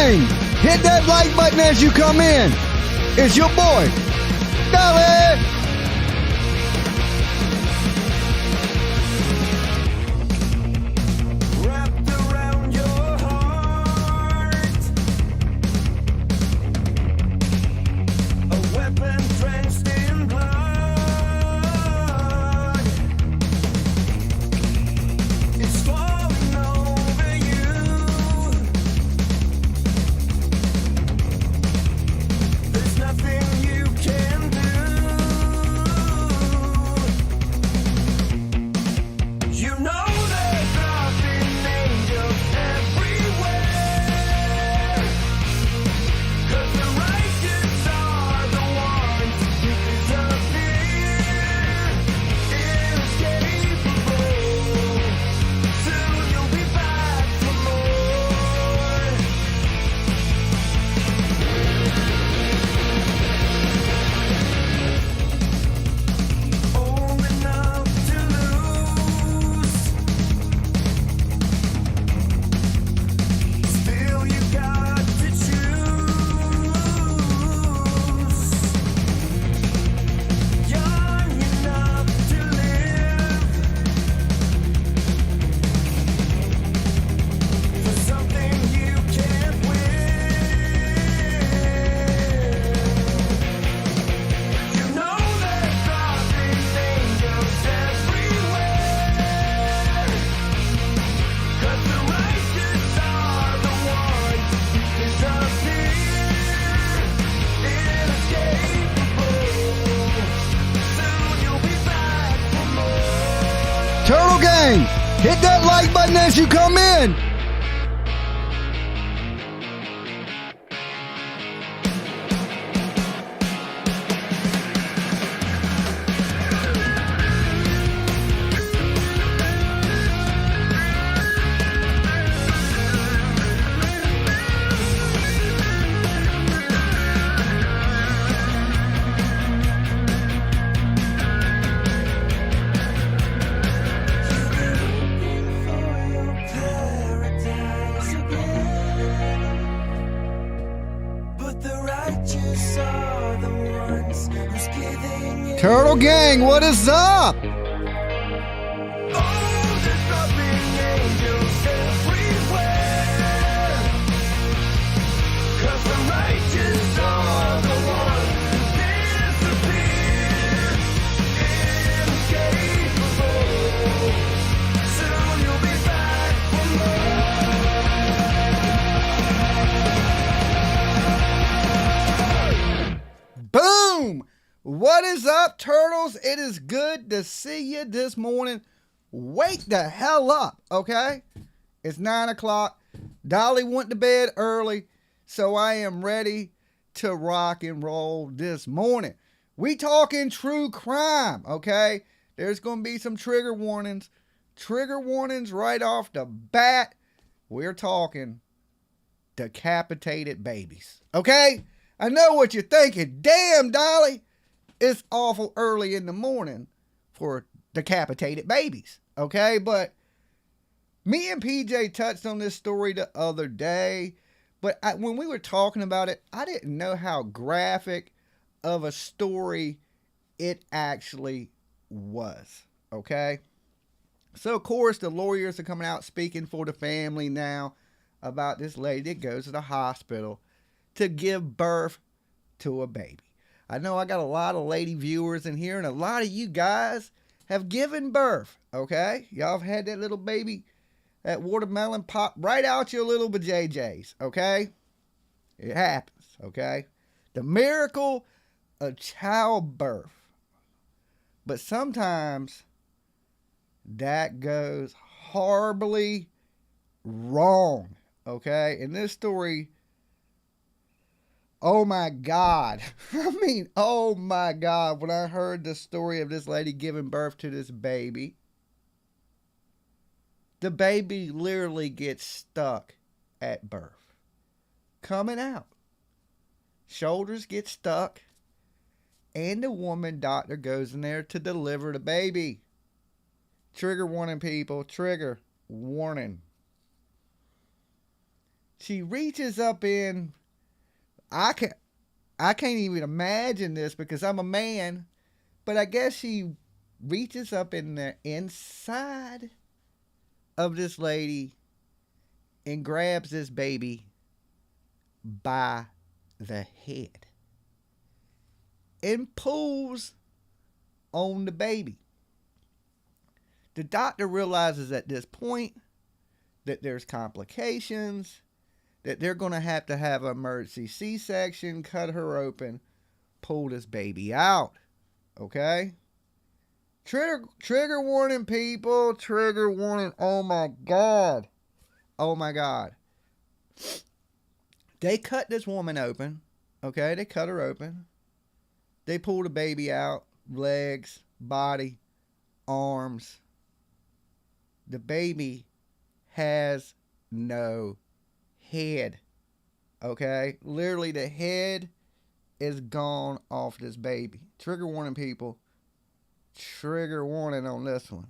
gang, hit that like button as you come in. It's your boy, Dolly. Turtle Gang, hit that like button as you come in. Turtle Gang, what is up? Boom! What is up, turtles? It is good to see you this morning. Wake the hell up, okay? It's 9 o'clock. Dolly went to bed early, so I am ready to rock and roll this morning. We talking true crime, okay? There's going to be some trigger warnings. Trigger warnings right off the bat. We're talking decapitated babies, okay? I know what you're thinking. Damn, Dolly. It's awful early in the morning for decapitated babies, okay? But me and PJ touched on this story the other day, but when we were talking about it, I didn't know how graphic of a story it actually was, okay? So, of course, the lawyers are coming out speaking for the family now about this lady that goes to the hospital to give birth to a baby. I know I got a lot of lady viewers in here, and a lot of you guys have given birth, okay? Y'all have had that little baby, that watermelon pop right out your little vajayjays, okay? It happens, okay? The miracle of childbirth. But sometimes that goes horribly wrong, okay? In this story, oh my God. I mean, oh my God. When I heard the story of this lady giving birth to this baby, the baby literally gets stuck at birth. Coming out. Shoulders get stuck. And the woman doctor goes in there to deliver the baby. Trigger warning, people. Trigger warning. She reaches up in, I can't even imagine this because I'm a man, but I guess she reaches up in the inside of this lady and grabs this baby by the head and pulls on the baby. The doctor realizes at this point that there's complications, that they're going to have an emergency C-section, cut her open, pull this baby out. Okay? Trigger warning, people. Trigger warning. Oh my God. Oh my God. They cut this woman open. Okay? They cut her open. They pull the baby out. Legs, body, arms. The baby has no head. Okay? Literally, the head is gone off this baby. Trigger warning, people. Trigger warning on this one.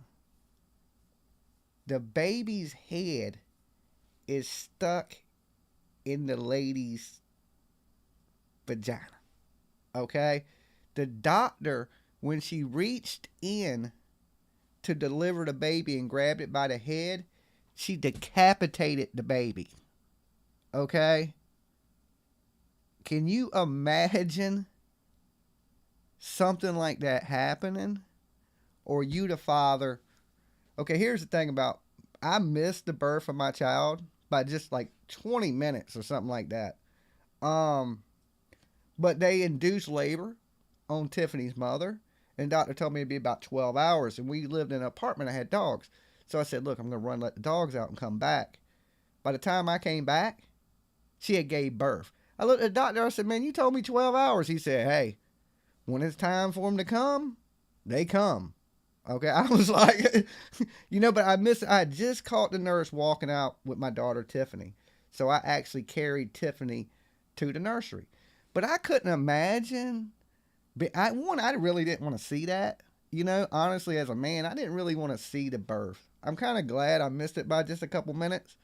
The baby's head is stuck in the lady's vagina. Okay? The doctor, when she reached in to deliver the baby and grabbed it by the head, she decapitated the baby. Okay? Can you imagine something like that happening? Or you, the father. Okay, here's the thing about, I missed the birth of my child by just like 20 minutes or something like that. But they induced labor on Tiffany's mother. And the doctor told me it'd be about 12 hours. And we lived in an apartment. I had dogs. So I said, look, I'm going to run, let the dogs out and come back. By the time I came back, she had gave birth. I looked at the doctor. I said, man, you told me 12 hours. He said, hey, when it's time for them to come, they come. Okay, I was like, but I just caught the nurse walking out with my daughter, Tiffany. So I actually carried Tiffany to the nursery. But I couldn't imagine. I really didn't want to see that. Honestly, as a man, I didn't really want to see the birth. I'm kind of glad I missed it by just a couple minutes.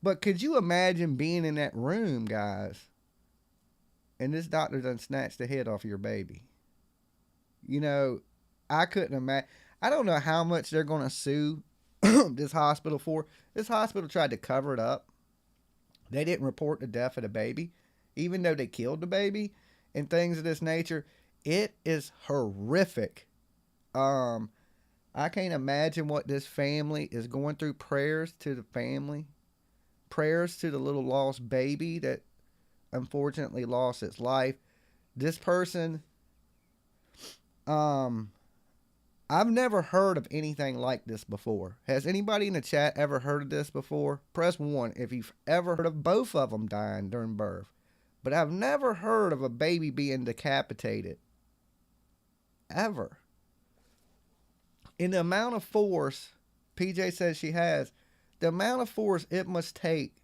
But could you imagine being in that room, guys, and this doctor done snatched the head off of your baby? I couldn't imagine. I don't know how much they're going to sue this hospital for. This hospital tried to cover it up. They didn't report the death of the baby, even though they killed the baby and things of this nature. It is horrific. I can't imagine what this family is going through. Prayers to the family. Prayers to the little lost baby that unfortunately lost its life. This person, I've never heard of anything like this before. Has anybody in the chat ever heard of this before? Press 1 if you've ever heard of both of them dying during birth. But I've never heard of a baby being decapitated. Ever. In the amount of force PJ says she has, the amount of force it must take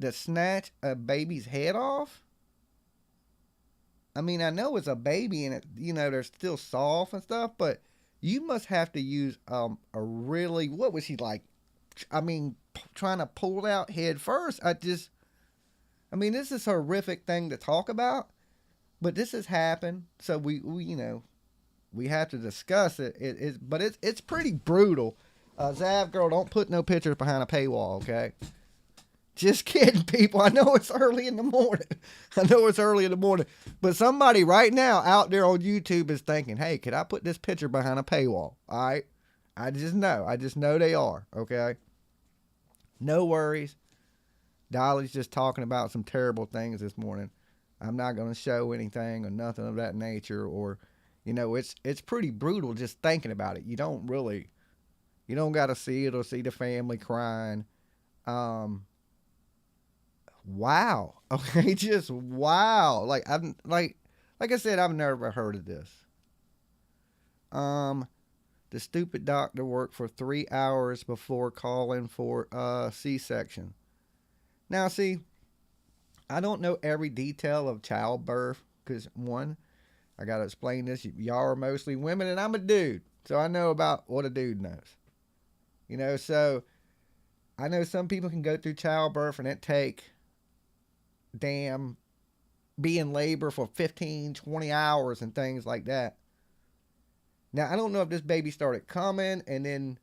to snatch a baby's head off. I mean, I know it's a baby and they're still soft and stuff, but you must have to use a really, what was she like? I mean, trying to pull it out head first. This is a horrific thing to talk about, but this has happened. So we have to discuss it. It's pretty brutal. Zav girl, don't put no pictures behind a paywall, okay? Just kidding, people. I know it's early in the morning. But somebody right now out there on YouTube is thinking, hey, could I put this picture behind a paywall? All right? I just know they are, okay? No worries. Dolly's just talking about some terrible things this morning. I'm not going to show anything or nothing of that nature, or, it's pretty brutal just thinking about it. You don't got to see it or see the family crying. Wow. Okay, just wow. Like I said, I've never heard of this. The stupid doctor worked for 3 hours before calling for a C-section. Now, see, I don't know every detail of childbirth because, one, I got to explain this. Y'all are mostly women and I'm a dude. So I know about what a dude knows. So I know some people can go through childbirth and it take damn be in labor for 15, 20 hours and things like that. Now, I don't know if this baby started coming and then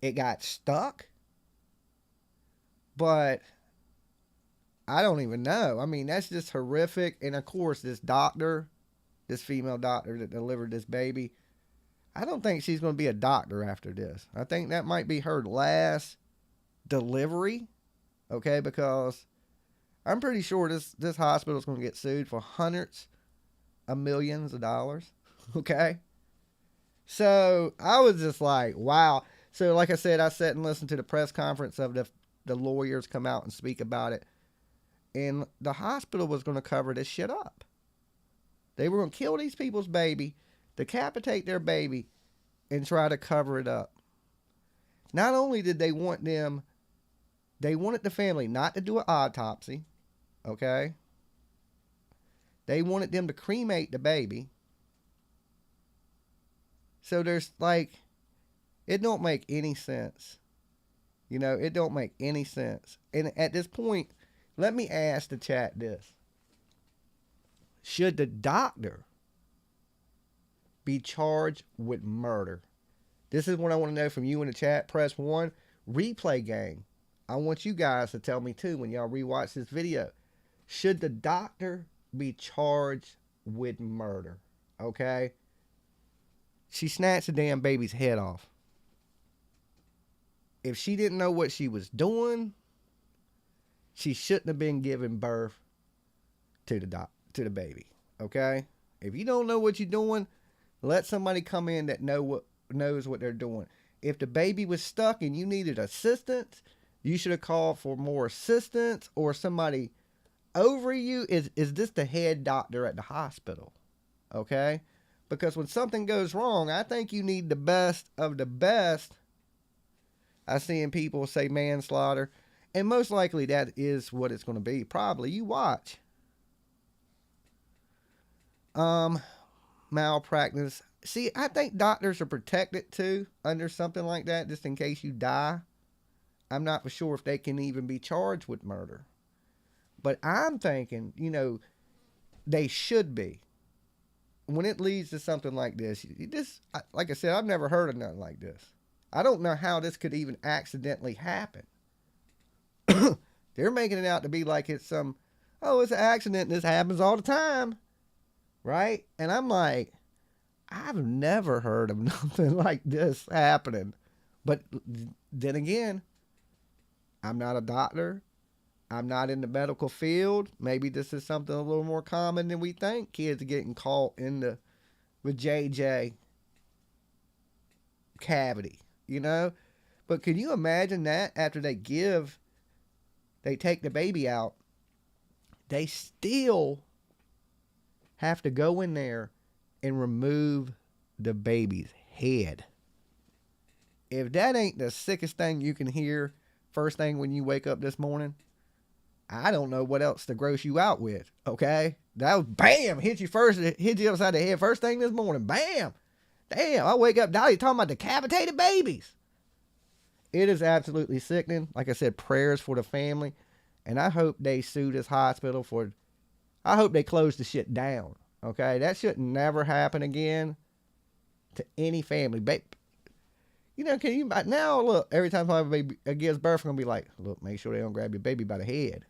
it got stuck, but I don't even know. I mean, that's just horrific. And of course, this doctor, this female doctor that delivered this baby, I don't think she's going to be a doctor after this. I think that might be her last delivery, okay, because I'm pretty sure this hospital is going to get sued for hundreds of millions of dollars, okay? So I was just like, wow. So like I said, I sat and listened to the press conference of the lawyers come out and speak about it. And the hospital was going to cover this shit up. They were going to kill these people's baby, decapitate their baby, and try to cover it up. Not only did they want them, they wanted the family not to do an autopsy, okay? They wanted them to cremate the baby. So there's like, it don't make any sense. You know, it don't make any sense. And at this point, let me ask the chat this. Should the doctor be charged with murder? This is what I want to know from you in the chat. Press 1. Replay gang. I want you guys to tell me too when y'all rewatch this video. Should the doctor be charged with murder? Okay? She snatched the damn baby's head off. If she didn't know what she was doing, she shouldn't have been giving birth to the baby. Okay? If you don't know what you're doing, let somebody come in that knows what they're doing. If the baby was stuck and you needed assistance, you should have called for more assistance or somebody over you. Is this the head doctor at the hospital? Okay? Because when something goes wrong, I think you need the best of the best. I've seen people say manslaughter, and most likely that is what it's going to be. Probably. You watch. Malpractice. See, I think doctors are protected too under something like that, just in case you die. I'm not for sure if they can even be charged with murder. But I'm thinking, you know, they should be. When it leads to something like this, like I said, I've never heard of nothing like this. I don't know how this could even accidentally happen. They're making it out to be like it's it's an accident. This happens all the time. Right? And I'm like, I've never heard of nothing like this happening. But then again, I'm not a doctor. I'm not in the medical field. Maybe this is something a little more common than we think. Kids are getting caught with JJ cavity, you know? But can you imagine that after they take the baby out, they still have to go in there and remove the baby's head. If that ain't the sickest thing you can hear first thing when you wake up this morning, I don't know what else to gross you out with, okay? That was bam, hit you upside the head first thing this morning, bam. Damn, I wake up, Dolly talking about decapitated babies. It is absolutely sickening. Like I said, prayers for the family. And I hope they sue this hospital I hope they close the shit down, okay? That should never happen again to any family. You know, now look, every time my baby gives birth, I'm going to be like, look, make sure they don't grab your baby by the head.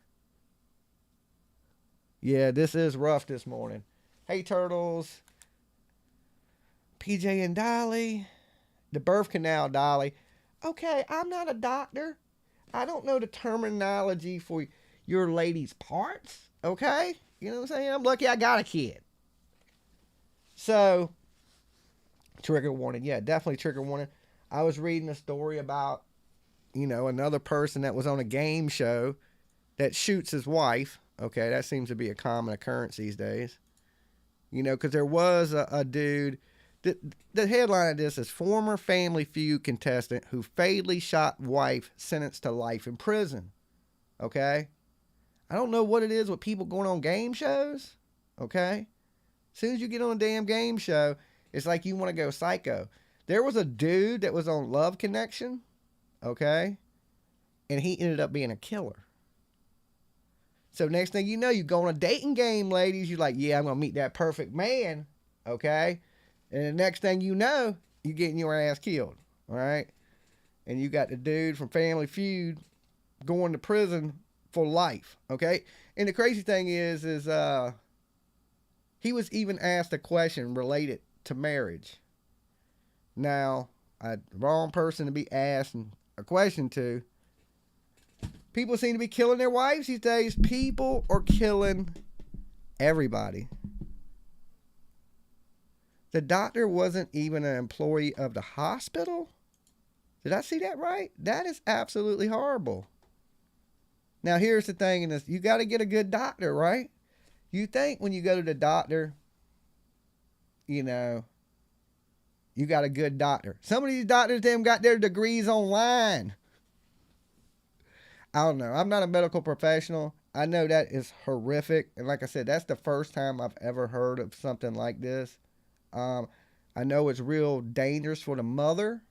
Yeah, this is rough this morning. Hey, Turtles. PJ and Dolly. The birth canal, Dolly. Okay, I'm not a doctor. I don't know the terminology for your lady's parts. Okay? You know what I'm saying? I'm lucky I got a kid. So, trigger warning. Yeah, definitely trigger warning. I was reading a story about, you know, another person that was on a game show that shoots his wife. Okay, that seems to be a common occurrence these days. You know, because there was a dude. The headline of this is former Family Feud contestant who fatally shot wife sentenced to life in prison. Okay? I don't know what it is with people going on game shows. Okay? As soon as you get on a damn game show, it's like you want to go psycho. There was a dude that was on Love Connection. Okay? and he ended up being a killer. So next thing you know, you go on a dating game, ladies. You're like, yeah, I'm going to meet that perfect man, okay? And the next thing you know, you're getting your ass killed, all right? And you got the dude from Family Feud going to prison for life, okay? And the crazy thing is he was even asked a question related to marriage. Now, wrong person to be asking a question to. People seem to be killing their wives these days. People are killing everybody. The doctor wasn't even an employee of the hospital? Did I see that right? That is absolutely horrible. Now, here's the thing in this. You got to get a good doctor, right? You think when you go to the doctor, you know, you got a good doctor. Some of these doctors, them got their degrees online. I don't know. I'm not a medical professional. I know that is horrific. And like I said, that's the first time I've ever heard of something like this. I know it's real dangerous for the mother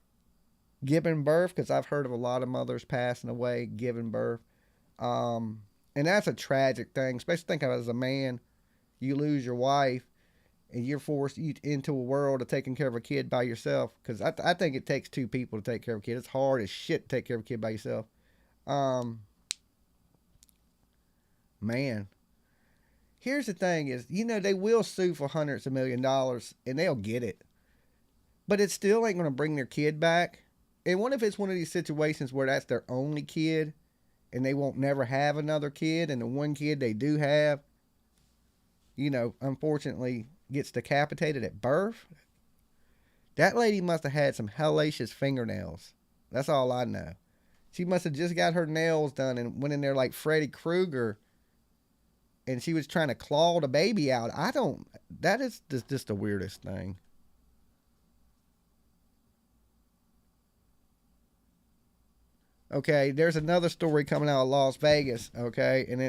giving birth, because I've heard of a lot of mothers passing away giving birth. And that's a tragic thing, especially think of it as a man. You lose your wife and you're forced into a world of taking care of a kid by yourself. Because I think it takes two people to take care of a kid. It's hard as shit to take care of a kid by yourself. Man, here's the thing is, you know, they will sue for hundreds of $millions and they'll get it, but it still ain't going to bring their kid back. And what if it's one of these situations where that's their only kid and they won't never have another kid, and the one kid they do have, you know, unfortunately gets decapitated at birth? That lady must have had some hellacious fingernails. That's all I know. She must have just got her nails done and went in there like Freddy Krueger, and she was trying to claw the baby out. That is just the weirdest thing. Okay, there's another story coming out of Las Vegas, okay, and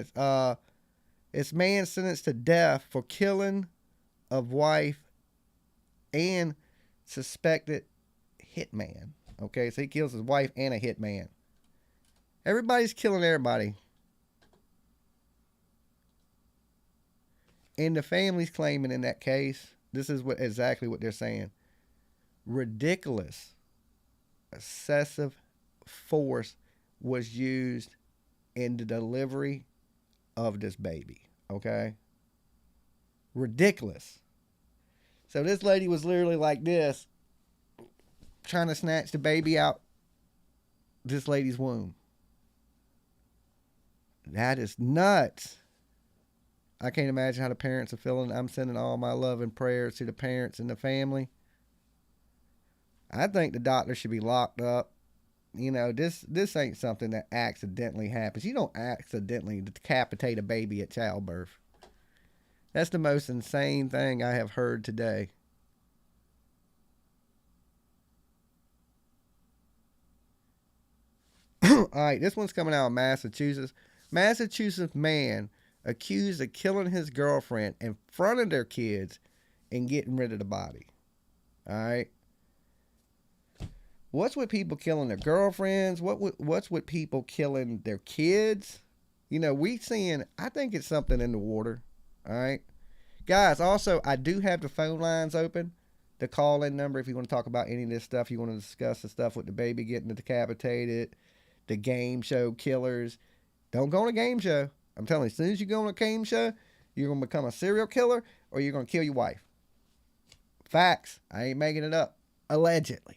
it's man sentenced to death for killing of wife and suspected hitman. Okay, so he kills his wife and a hitman. Everybody's killing everybody. And the family's claiming in that case, this is exactly what they're saying. Ridiculous, excessive force was used in the delivery of this baby. Okay? Ridiculous. So this lady was literally like this, trying to snatch the baby out this lady's womb. That is nuts. I can't imagine how the parents are feeling. I'm sending all my love and prayers to the parents and the family. I think the doctor should be locked up. You know, this ain't something that accidentally happens. You don't accidentally decapitate a baby at childbirth. That's the most insane thing I have heard today. All right, this one's coming out of Massachusetts. Massachusetts man accused of killing his girlfriend in front of their kids and getting rid of the body. All right. What's with people killing their girlfriends? What's with people killing their kids? You know, I think it's something in the water. All right. Guys, also, I do have the phone lines open. The call-in number, if you want to talk about any of this stuff, you want to discuss the stuff with the baby getting decapitated, the game show killers. Don't go on a game show. I'm telling you, as soon as you go on a game show, you're going to become a serial killer or you're going to kill your wife. Facts. I ain't making it up. Allegedly.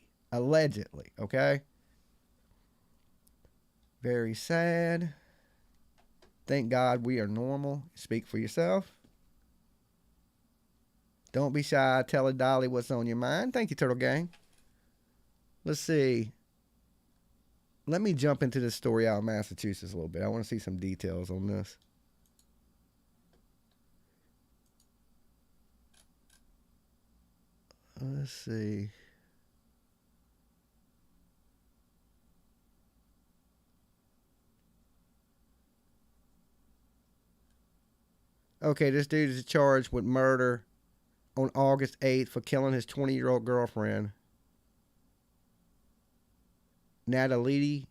Okay? Very sad. Thank God we are normal. Speak for yourself. Don't be shy. Tell a Dolly what's on your mind. Thank you, Turtle Gang. Let's see. Let me jump into this story out of Massachusetts a little bit. I want to see some details on this. Let's see. Okay, this dude is charged with murder on August 8th for killing his 20-year-old girlfriend, Natalie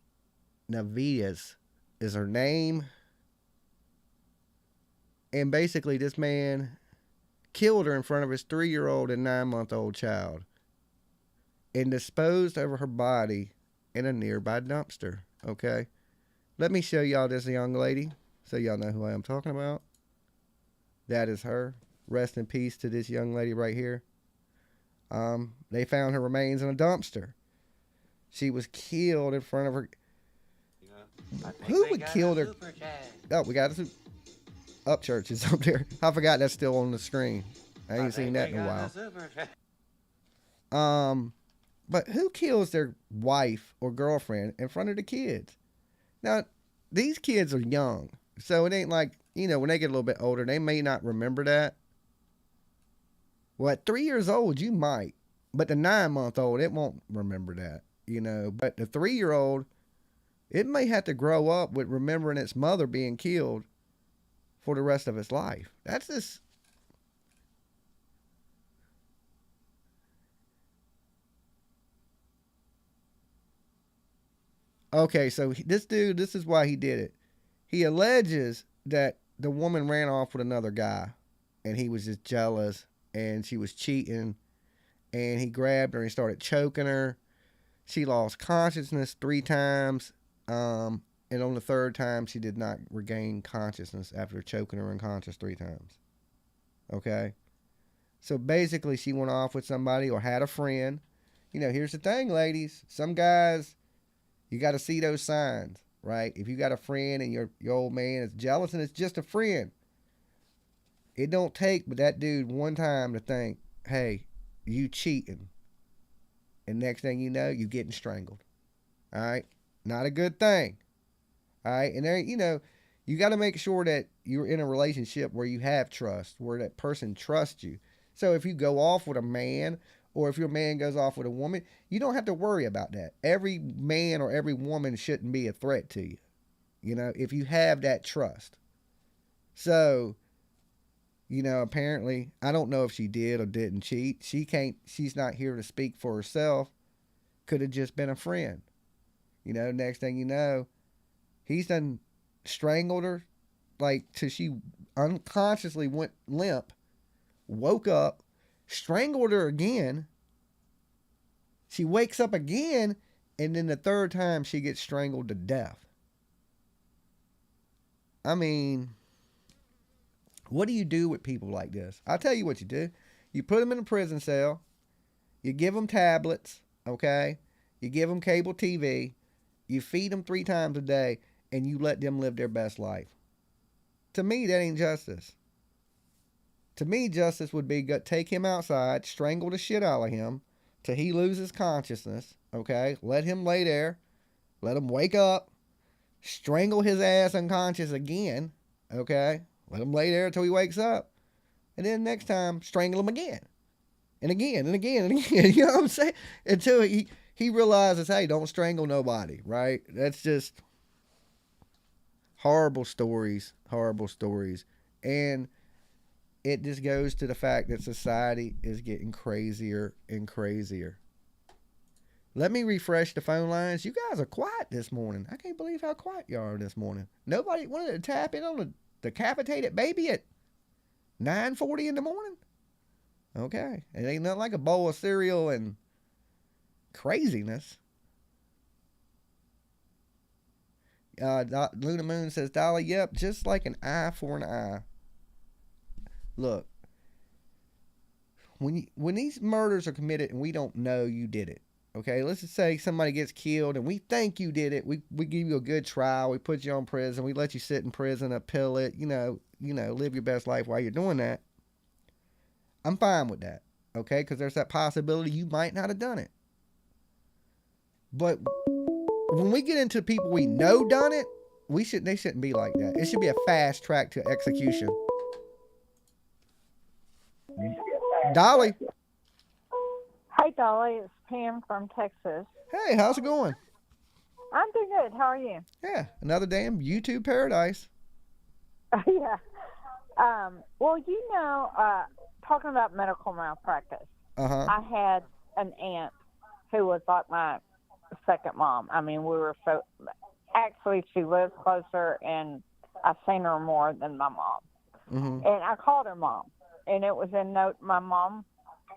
Navitas is her name. And basically, this man killed her in front of his 3-year-old and 9-month-old child and disposed of her body in a nearby dumpster. Okay? Let me show y'all this young lady so y'all know who I am talking about. That is her. Rest in peace to this young lady right here. They found her remains in a dumpster. She was killed in front of her. Who would kill their... Oh, we got it. Up church is up there. I forgot that's still on the screen. I ain't seen that in a while. But who kills their wife or girlfriend in front of the kids? Now, these kids are young, so it ain't like, you know, when they get a little bit older, they may not remember that. Well, at 3 years old, you might, but the 9-month-old, it won't remember that, you know. But the 3-year-old, it may have to grow up with remembering its mother being killed for the rest of its life. That's just... Okay, so this dude, this is why he did it. He alleges that the woman ran off with another guy, and he was just jealous, and she was cheating, and he grabbed her and started choking her. She lost consciousness 3 times, and on the 3rd time, she did not regain consciousness after choking her unconscious 3 times. Okay? So basically, she went off with somebody or had a friend. You know, here's the thing, ladies. Some guys... You got to see those signs, right? If you got a friend and your old man is jealous and it's just a friend, it don't take but that dude one time to think, hey, you cheating. And next thing you know, you getting strangled. All right? Not a good thing. All right? And there, you know, you got to make sure that you're in a relationship where you have trust, where that person trusts you. So if you go off with a man, or if your man goes off with a woman, you don't have to worry about that. Every man or every woman shouldn't be a threat to you, you know, if you have that trust. So, you know, apparently, I don't know if she did or didn't cheat. She's not here to speak for herself. Could have just been a friend. You know, next thing you know, he's done strangled her, like, till she unconsciously went limp, woke up, strangled her again. She wakes up again, and then the 3rd time she gets strangled to death. I mean, what do you do with people like this? I'll tell you what you do. You put them in a prison cell. You give them tablets, okay? You give them cable TV. You feed them 3 times a day, and you let them live their best life. To me, that ain't justice. To me, justice would be take him outside, strangle the shit out of him till he loses consciousness, okay? Let him lay there. Let him wake up. Strangle his ass unconscious again, okay? Let him lay there until he wakes up. And then next time, strangle him again. And again, and again, and again. You know what I'm saying? Until he realizes, hey, don't strangle nobody, right? That's just horrible stories, horrible stories. And it just goes to the fact that society is getting crazier and crazier. Let me refresh the phone lines. You guys are quiet this morning. I can't believe how quiet you are this morning. Nobody wanted to tap in on the decapitated baby at 9:40 in the morning? Okay. It ain't nothing like a bowl of cereal and craziness. Luna Moon says, Dolly, yep, just like an eye for an eye. Look, when these murders are committed and we don't know you did it, okay? Let's just say somebody gets killed and we think you did it. We give you a good trial. We put you on prison. We let you sit in prison, appeal it, you know, live your best life while you're doing that. I'm fine with that, okay? Because there's that possibility you might not have done it. But when we get into people we know done it, they shouldn't be like that. It should be a fast track to execution. Dolly. Hi, Dolly. It's Pam from Texas. Hey, how's it going? I'm doing good. How are you? Yeah, another damn YouTube paradise. Yeah. Well, talking about medical malpractice, I had an aunt who was like my second mom. I mean, we were so actually, she lives closer, and I've seen her more than my mom. Mm-hmm. And I called her mom, and it was in note. My mom,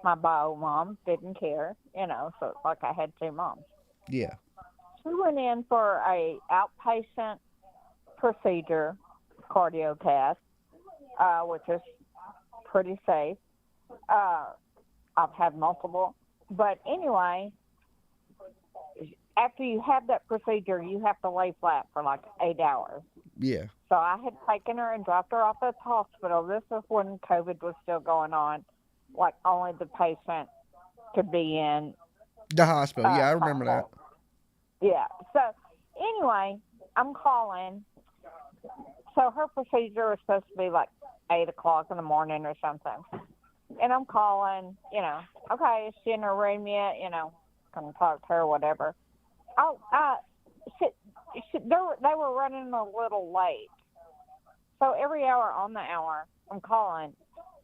my bio mom, didn't care, so it's like I had two moms. Yeah. She went in for a outpatient procedure, cardio cath, which is pretty safe. I've had multiple. But anyway, after you have that procedure, you have to lay flat for like 8 hours. Yeah. So I had taken her and dropped her off at the hospital. This is when COVID was still going on. Like only the patient could be in The hospital. Yeah, I remember that. Yeah. So anyway, I'm calling. So her procedure was supposed to be like 8 o'clock in the morning or something. And I'm calling, okay, is she in her room yet? Can talk to her, whatever. They were running a little late. So every hour on the hour, I'm calling.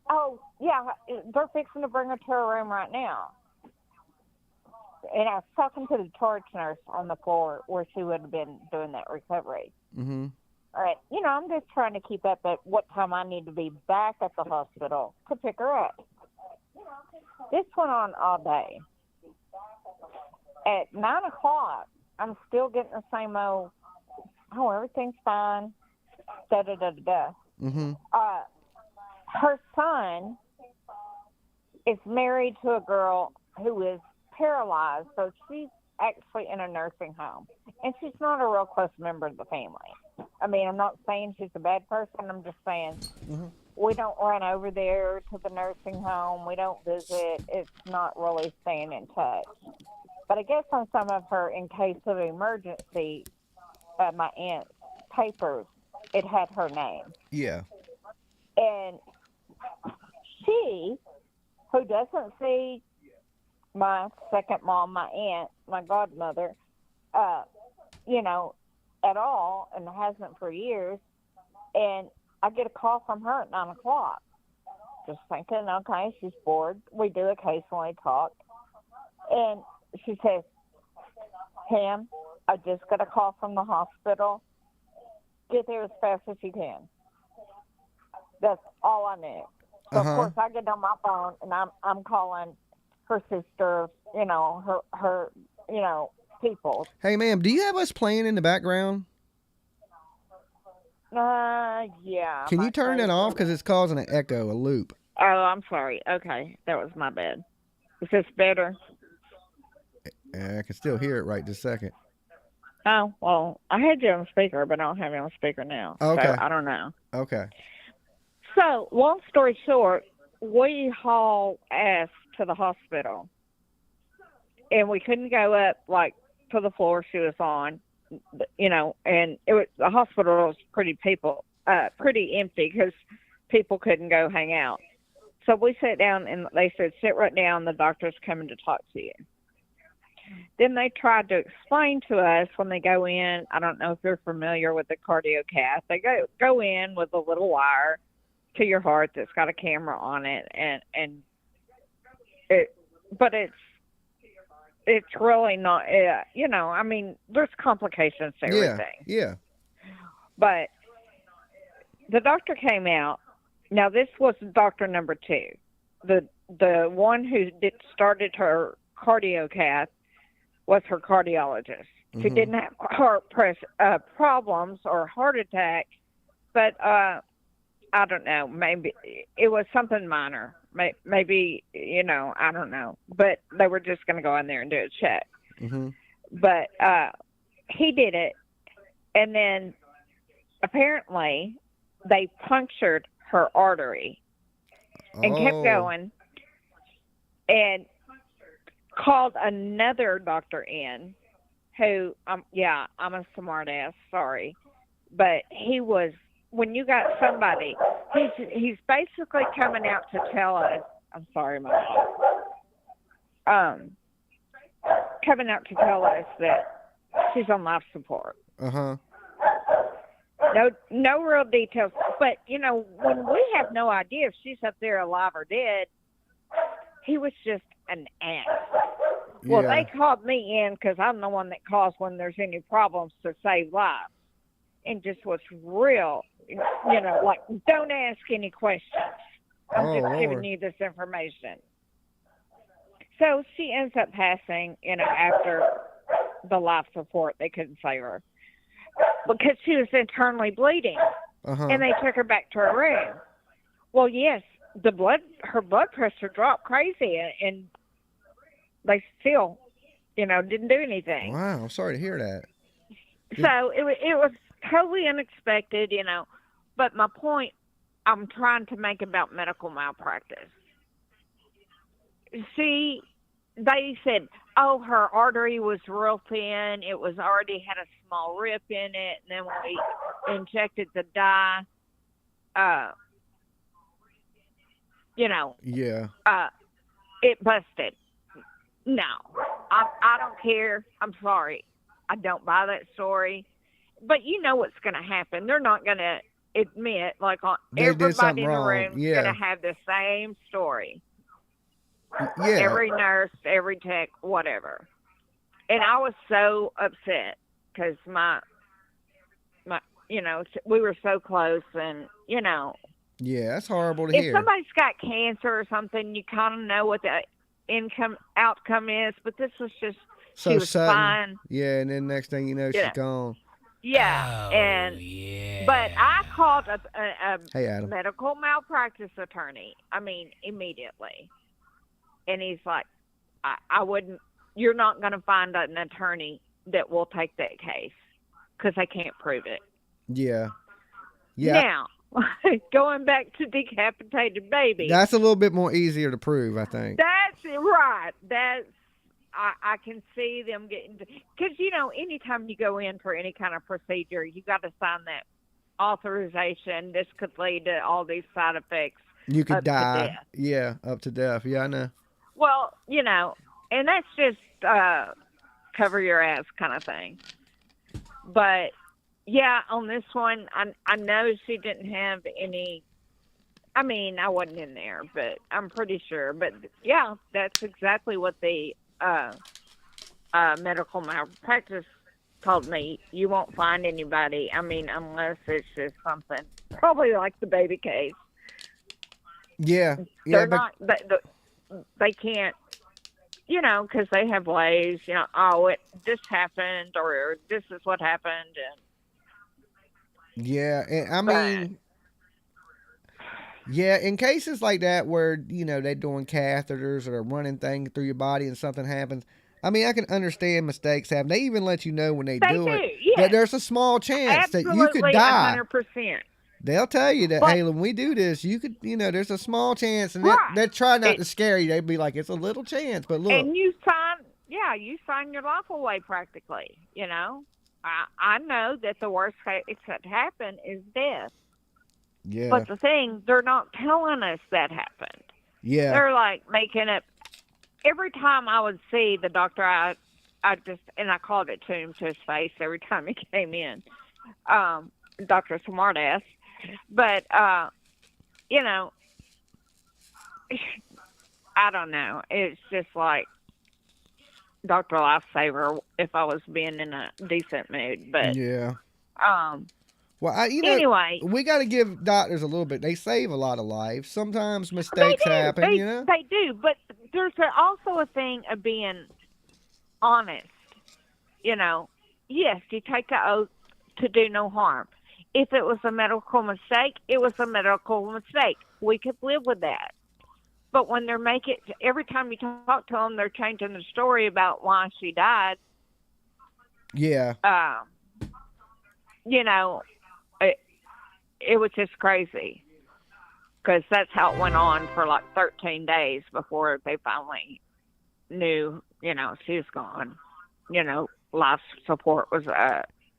Oh, yeah, they're fixing to bring her to her room right now. And I was talking to the charge nurse on the floor where she would have been doing that recovery. Mm-hmm. All right, I'm just trying to keep up at what time I need to be back at the hospital to pick her up. This went on all day. At 9 o'clock, I'm still getting the same old, everything's fine, da-da-da-da-da. Mm-hmm. Her son is married to a girl who is paralyzed, so she's actually in a nursing home. And she's not a real close member of the family. I mean, I'm not saying she's a bad person. I'm just saying we don't run over there to the nursing home. We don't visit. It's not really staying in touch. But I guess on some of her in case of emergency, my aunt's papers, it had her name. Yeah. And she, who doesn't see my second mom, my aunt, my godmother, at all, and hasn't for years. And I get a call from her at 9 o'clock. Just thinking, okay, she's bored. We do occasionally talk. And she says, Pam, I just got a call from the hospital. Get there as fast as you can. That's all I knew. So, of course, I get on my phone, and I'm calling her sister, her people. Hey, ma'am, do you have us playing in the background? Yeah. Can you turn it off? Because it's causing an echo, a loop. Oh, I'm sorry. Okay, that was my bad. Is this better? I can still hear it right this second. Oh, well, I had you on speaker, but I don't have you on speaker now. Okay. So I don't know. Okay. So, long story short, we hauled ass to the hospital. And we couldn't go up, to the floor she was on, and the hospital was pretty empty because people couldn't go hang out. So we sat down, and they said, sit right down, the doctor's coming to talk to you. Then they tried to explain to us when they go in, I don't know if you're familiar with the cardio cath, they go in with a little wire to your heart that's got a camera on it, but it's really not, I mean, there's complications to everything. Yeah. But the doctor came out. Now, this was doctor number 2. The one who started her cardio cath was her cardiologist. She didn't have heart problems or heart attack, but I don't know, maybe it was something minor. Maybe, I don't know. But they were just going to go in there and do a check. But he did it, and then apparently they punctured her artery and kept going and called another doctor in who, I'm a smart ass, sorry. But he was, when you got somebody, he's basically coming out to tell us, I'm sorry, my dog. Coming out to tell us that she's on life support. No real details. But, when we have no idea if she's up there alive or dead, he was just an ass. Well, Yeah. they called me in because I'm the one that calls when there's any problems to save lives, and just was real, like, don't ask any questions. I'm Oh, just Lord. giving you this information. So she ends up passing, after the life support. They couldn't save her because she was internally bleeding, and they took her back to her room. Well, yes, her blood pressure dropped crazy, and they still, didn't do anything. Wow, I'm sorry to hear that. So it was totally unexpected, But my point I'm trying to make about medical malpractice. See, they said, oh, her artery was real thin. It was already had a small rip in it. And then when we injected the dye, Yeah. it busted. No, I don't care. I'm sorry. I don't buy that story. But you know what's going to happen. They're not going to admit, like, everybody in the room is going to have the same story. Yeah. Every nurse, every tech, whatever. And I was so upset because my, we were so close, and, Yeah, that's horrible to hear. If somebody's got cancer or something, you kind of know what the outcome is, but this was just, she was sudden. fine. Yeah, and then next thing you know, she's gone. Yeah, but I called a medical malpractice attorney. I mean, immediately. And he's like, I wouldn't, you're not going to find an attorney that will take that case because they can't prove it. Yeah. Yeah. Now, going back to decapitated baby. That's a little bit more easier to prove, I think. That's right. I can see them getting, because, anytime you go in for any kind of procedure, you got to sign that authorization. This could lead to all these side effects. You could die. To death. Yeah, up to death. Yeah, I know. Well, and that's just cover your ass kind of thing. But, yeah, on this one, I know she didn't have any. I mean, I wasn't in there, but I'm pretty sure. But, yeah, that's exactly what the medical malpractice told me. You won't find anybody. I mean, unless it's just something, probably like the baby case. Yeah. They're not, they can't, because they have ways, this happened, or this is what happened. And yeah, and I mean, yeah, in cases like that where, they're doing catheters or running things through your body and something happens, I mean, I can understand mistakes happen. They even let you know when they do it that there's a small chance that you could die. 100%. They'll tell you that, hey, when we do this, you could, there's a small chance, and they try not to scare you. They'd be like, it's a little chance, but look. And you sign your life away practically, I know that the worst case that could happen is death. Yeah. But the thing, they're not telling us that happened. Yeah. They're like making it. Every time I would see the doctor, I called it to him to his face every time he came in. Dr. Smartass. But, I don't know. It's just like Dr. Lifesaver if I was being in a decent mood. But, yeah. Well, anyway, we got to give doctors a little bit. They save a lot of lives. Sometimes mistakes happen, They do, but there's also a thing of being honest. Yes, you take the oath to do no harm. If it was a medical mistake, it was a medical mistake. We could live with that. But when they're every time you talk to them, they're changing the story about why she died. Yeah. It was just crazy. Because that's how it went on for like 13 days before they finally knew, she was gone. Life support was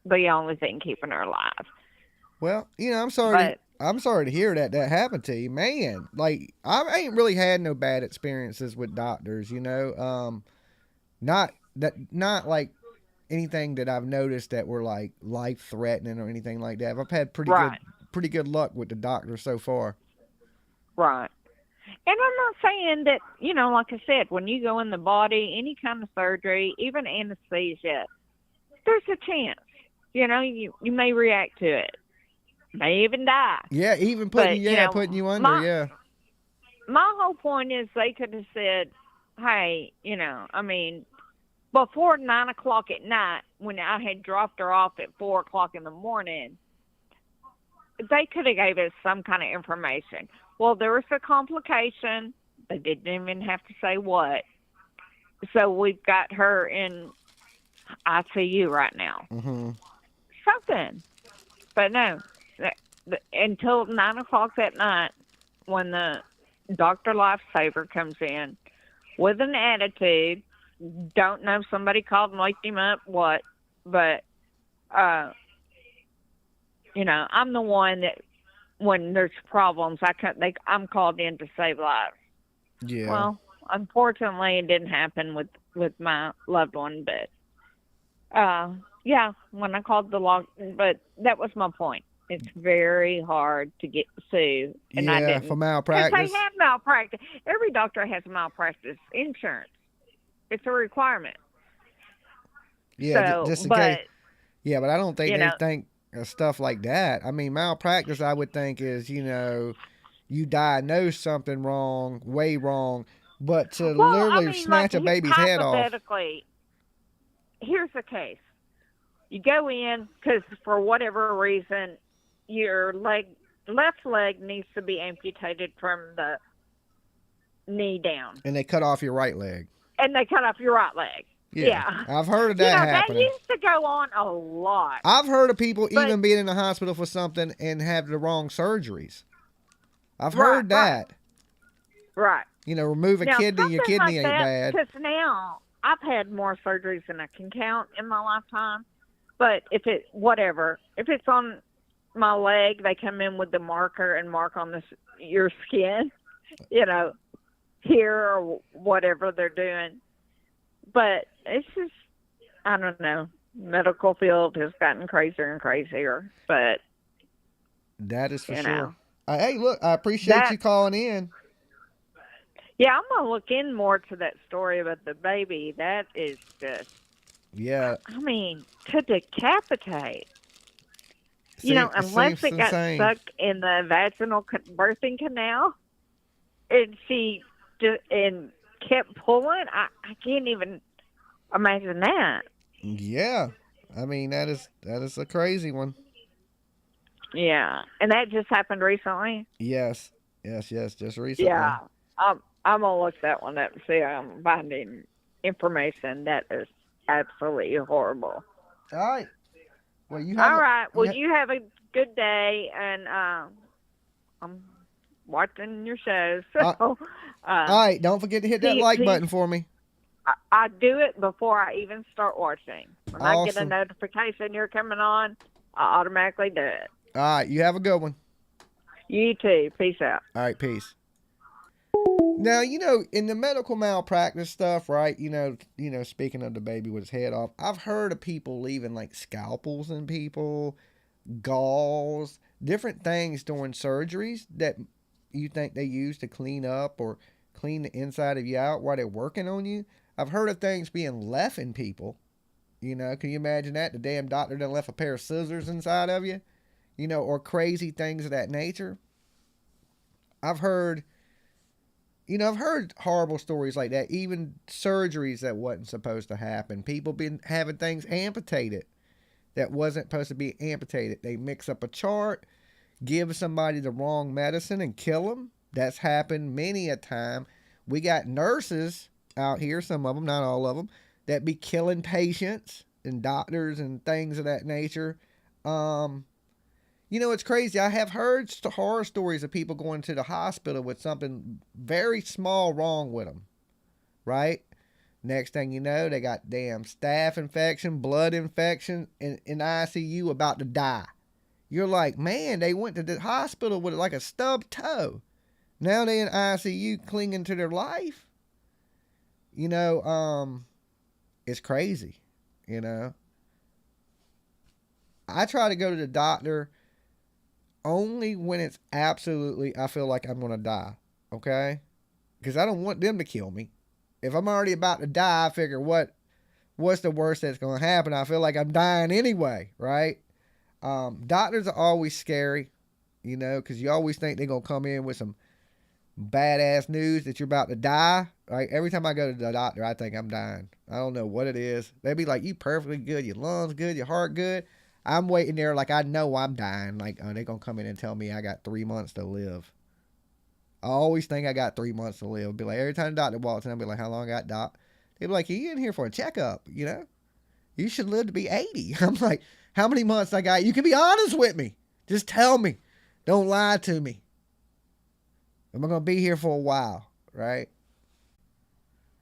the only thing keeping her alive. Well, I'm sorry. I'm sorry to hear that happened to you, man. Like, I ain't really had no bad experiences with doctors. Not like anything that I've noticed that were like life threatening or anything like that. I've had pretty good luck with the doctor so far. Right. And I'm not saying that, like I said, when you go in the body, any kind of surgery, even anesthesia, there's a chance. You may react to it, may even die. Yeah, even But, putting you under, yeah. My whole point is they could have said, hey, before 9 o'clock at night, when I had dropped her off at 4 o'clock in the morning, they could have gave us some kind of information. Well, there was a complication. They didn't even have to say what. So we've got her in ICU right now. Mm-hmm. Something. But no, until 9 o'clock that night, when the Dr. Lifesaver comes in with an attitude, don't know, somebody called and waked him up, what, but, I'm the one that, when there's problems, I'm called in to save lives. Yeah. Well, unfortunately, it didn't happen with my loved one, but, yeah, when I called but that was my point. It's very hard to get sued. And I didn't. For malpractice. Because they have malpractice. Every doctor has malpractice insurance. It's a requirement. Yeah, so, just in but, case. Yeah, but I don't think they think of stuff like that. I mean, malpractice, I would think, is, you diagnose something wrong, way wrong, but to literally snatch a baby's head off. Hypothetically, here's the case. You go in because for whatever reason, your left leg needs to be amputated from the knee down. And they cut off your right leg. And they cut off your right leg. Yeah. I've heard of that happening. That used to go on a lot. I've heard of people even being in the hospital for something and have the wrong surgeries. I've heard that. Right. Remove a kidney, your kidney ain't bad. Because now I've had more surgeries than I can count in my lifetime. But if it's on my leg, they come in with the marker and mark on your skin, here or whatever they're doing. But it's just, I don't know. Medical field has gotten crazier and crazier. But that is for sure. Hey, look, I appreciate you calling in. Yeah, I'm gonna look in more to that story about the baby. That is just. Yeah. I mean, to decapitate. Unless it got stuck in the vaginal birthing canal, and she kept pulling. I can't even imagine that. Yeah, I mean that is a crazy one. Yeah, and that just happened recently. Yes, just recently. Yeah, I'm gonna look that one up and see if I'm finding information. That is absolutely horrible. All right. Well, you have a good day, and I'm watching your show. So, all right, don't forget to hit that like button for me. I do it before I even start watching. When awesome. I get a notification you're coming on, I automatically do it. All right, you have a good one. You too. Peace out. All right, peace. Now, in the medical malpractice stuff, right, speaking of the baby with his head off, I've heard of people leaving like scalpels in people, gauze, different things during surgeries that you think they use to clean up or clean the inside of you out while they're working on you. I've heard of things being left in people. Can you imagine that? The damn doctor done left a pair of scissors inside of you, or crazy things of that nature. I've heard horrible stories like that, even surgeries that wasn't supposed to happen. People been having things amputated that wasn't supposed to be amputated. They mix up a chart, give somebody the wrong medicine and kill them. That's happened many a time. We got nurses out here, some of them, not all of them, that be killing patients and doctors and things of that nature. It's crazy. I have heard horror stories of people going to the hospital with something very small wrong with them, right? Next thing you know, they got damn staph infection, blood infection, in ICU about to die. You're like, man, they went to the hospital with like a stubbed toe. Now they in ICU clinging to their life. It's crazy, I try to go to the doctor only when it's absolutely, I feel like I'm going to die. okay? Because I don't want them to kill me. If I'm already about to die, I figure what's the worst that's going to happen? I feel like I'm dying anyway, right? Doctors are always scary, you know, because you always think they're going to come in with some badass news that you're about to die. Right? Every time I go to the doctor, I think I'm dying. I don't know what it is. They be like, you perfectly good, your lungs good, your heart good. I'm waiting there like I know I'm dying. Like, oh, they're going to come in and tell me I got 3 months to live. I always think I got 3 months to live. Be like, every time the doctor walks in, I'll be like, how long I got, doc? They be like, you in here for a checkup, you know? You should live to be 80. I'm like, how many months I got? You can be honest with me. Just tell me. Don't lie to me. I'm going to be here for a while, right?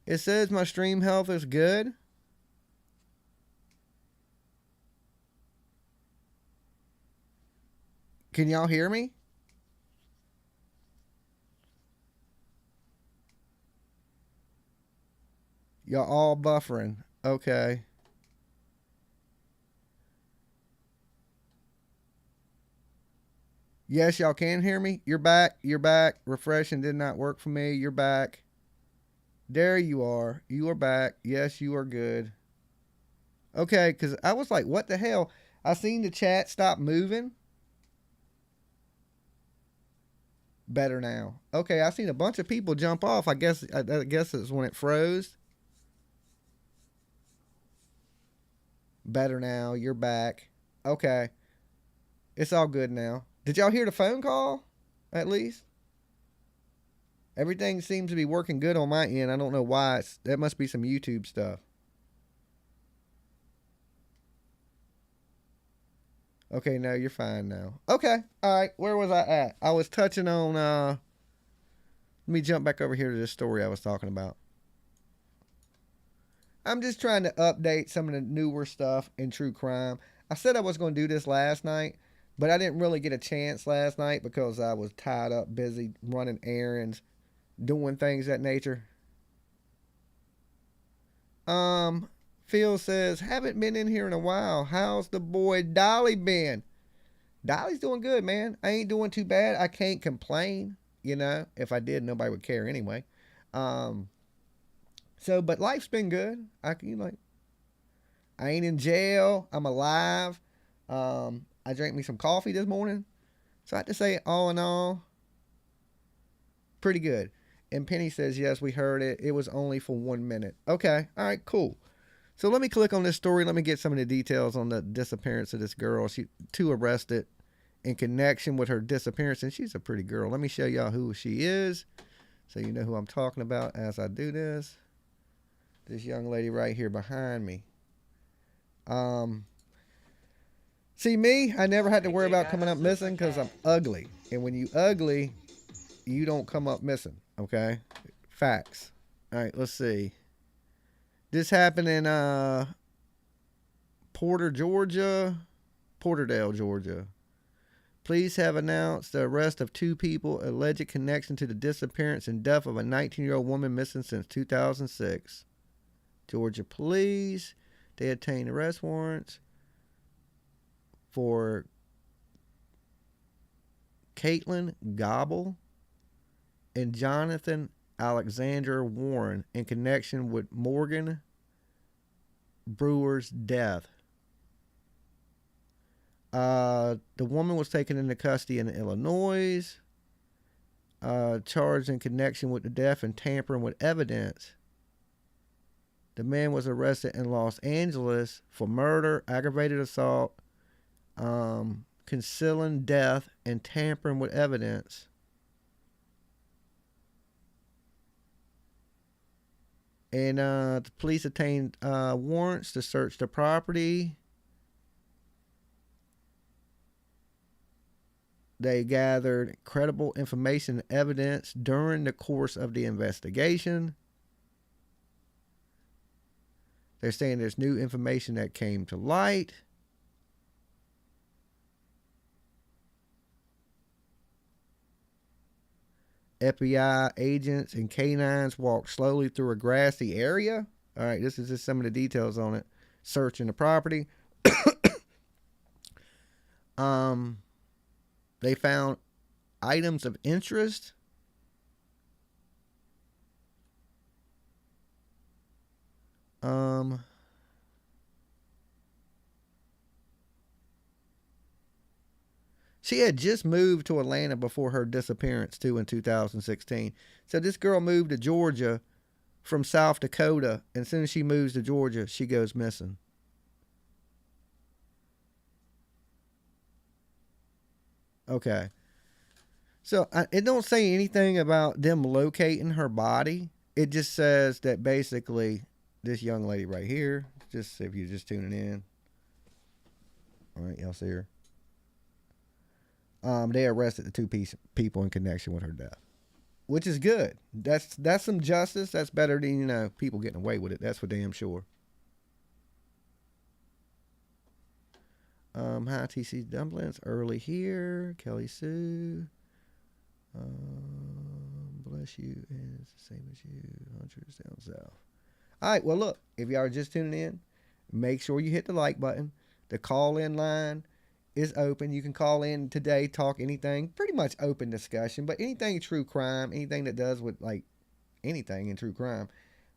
It says my stream health is good. Can y'all hear me? Y'all all buffering. Okay. Yes, y'all can hear me. You're back. You're back. Refreshing did not work for me. You're back. There you are. You are back. Yes, you are good. Okay, because I was like, what the hell? I seen the chat stop moving. Better now. Okay, I seen a bunch of people jump off. I guess it's when it froze. Better now. You're back. Okay. It's all good now. Did y'all hear the phone call? At least? Everything seems to be working good on my end. I don't know why. That must be some YouTube stuff. Okay, no, you're fine now. Okay. All right. Where was I at? I was touching on, let me jump back over here to this story I was talking about. I'm just trying to update some of the newer stuff in true crime. I said I was going to do this last night, but I didn't really get a chance last night because I was tied up, busy running errands, doing things of that nature. Phil says, haven't been in here in a while. How's the boy Dolly been? Dolly's doing good, man. I ain't doing too bad. I can't complain. You know, if I did, nobody would care anyway. But life's been good. I ain't in jail. I'm alive. I drank me some coffee this morning. So I have to say, all in all, pretty good. And Pennie says, yes, we heard it. It was only for 1 minute. Okay. All right, cool. So let me click on this story. Let me get some of the details on the disappearance of this girl. Two arrested in connection with her disappearance. And she's a pretty girl. Let me show y'all who she is so you know who I'm talking about as I do this. This young lady right here behind me. See me, I never had to worry about coming up missing because I'm ugly. And when you ugly, you don't come up missing. Okay? Facts. All right, let's see. This happened in Porterdale, Georgia. Police have announced the arrest of 2 people, alleged connection to the disappearance and death of a 19-year-old woman missing since 2006. Georgia police, they obtained arrest warrants for Caitlin Gobble and Jonathan Alexander Warren in connection with Morgan Brewer's death. The woman was taken into custody in Illinois, charged in connection with the death and tampering with evidence. The man was arrested in Los Angeles for murder, aggravated assault, concealing death, and tampering with evidence. And the police obtained warrants to search the property. They gathered credible information and evidence during the course of the investigation. They're saying there's new information that came to light. FBI agents and canines walked slowly through a grassy area. All right, this is just some of the details on it. Searching the property. They found items of interest. Um, she had just moved to Atlanta before her disappearance too in 2016. So this girl moved to Georgia from South Dakota, and as soon as she moves to Georgia, she goes missing. Okay. So it don't say anything about them locating her body. It just says that basically this young lady right here, just if you're just tuning in. All right, y'all see her. They arrested the two people in connection with her death, which is good. That's some justice. That's better than, people getting away with it. That's for damn sure. Hi, TC Dumplins. Early here. Kelly Sue. Bless you. And it's the same as you. Hunters down south. All right. Well, look. If y'all are just tuning in, make sure you hit the like button. The call-in line is open. You can call in today, talk anything. Pretty much open discussion, but anything true crime, anything that does with, like, anything in true crime.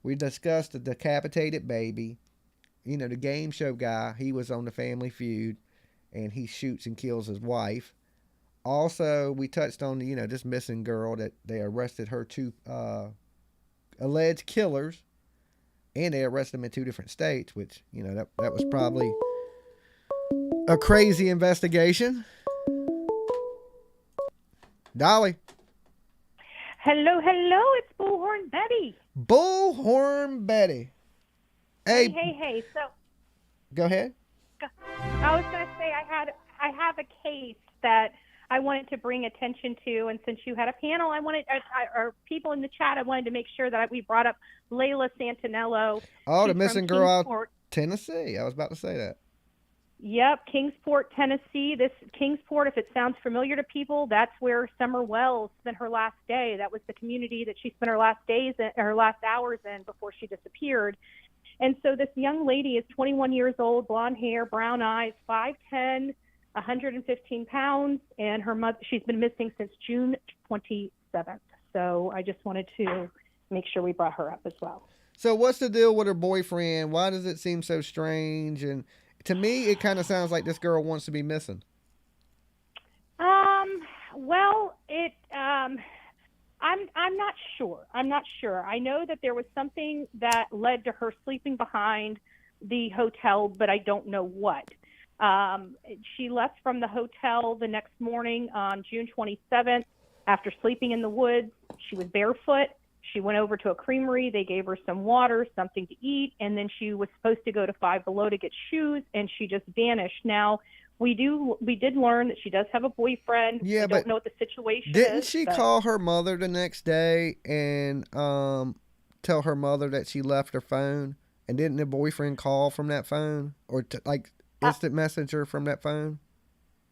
We discussed the decapitated baby. The game show guy, he was on the Family Feud, and he shoots and kills his wife. Also, we touched on, this missing girl that they arrested her two alleged killers, and they arrested them in 2 different states, which, that was probably a crazy investigation. Dolly. Hello, it's Bullhorn Betty. Bullhorn Betty. Hey. So, go ahead. I was going to say I have a case that I wanted to bring attention to, and since you had a panel, or people in the chat, I wanted to make sure that we brought up Layla Santinello. Oh, the missing girl out of Tennessee. I was about to say that. Yep, Kingsport, Tennessee. This Kingsport, if it sounds familiar to people, that's where Summer Wells spent her last day. That was the community that she spent her last hours in before she disappeared. And so this young lady is 21 years old, blonde hair, brown eyes, 5'10", 115 pounds, and her mother. She's been missing since June 27th. So I just wanted to make sure we brought her up as well. So what's the deal with her boyfriend? Why does it seem so strange? And to me, it kind of sounds like this girl wants to be missing. Well, I'm not sure. I know that there was something that led to her sleeping behind the hotel, but I don't know what. She left from the hotel the next morning on June 27th after sleeping in the woods. She was barefoot. She went over to a creamery. They gave her some water, something to eat, and then she was supposed to go to Five Below to get shoes, and she just vanished. Now, we did learn that she does have a boyfriend. Yeah, we don't know what the situation didn't is. Didn't she call her mother the next day and tell her mother that she left her phone? And didn't the boyfriend call from that phone? Or instant messenger from that phone?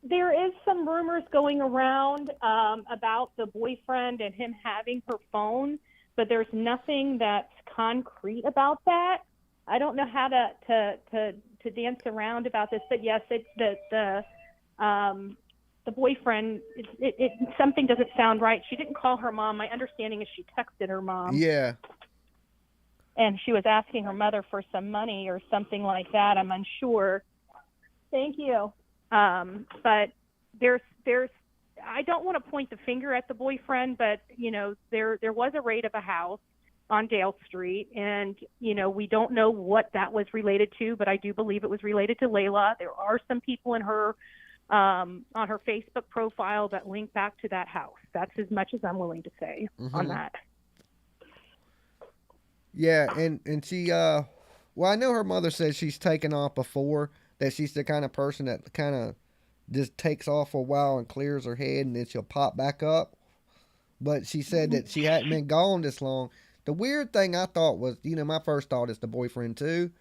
There is some rumors going around about the boyfriend and him having her phone, but there's nothing that's concrete about that. I don't know how to dance around about this, but yes, it's the boyfriend. It something doesn't sound right. She didn't call her mom. My understanding is she texted her mom. Yeah. And she was asking her mother for some money or something like that. I'm unsure. Thank you. But there's I don't want to point the finger at the boyfriend, but there was a raid of a house on Dale Street, and we don't know what that was related to, but I do believe it was related to Layla. There are some people in her on her Facebook profile that link back to that house. That's as much as I'm willing to say on that. Yeah, and she well, I know her mother said she's taken off before, that she's the kind of person that kind of just takes off for a while and clears her head, and then she'll pop back up. But she said that she hadn't been gone this long. The weird thing I thought was, my first thought is the boyfriend too.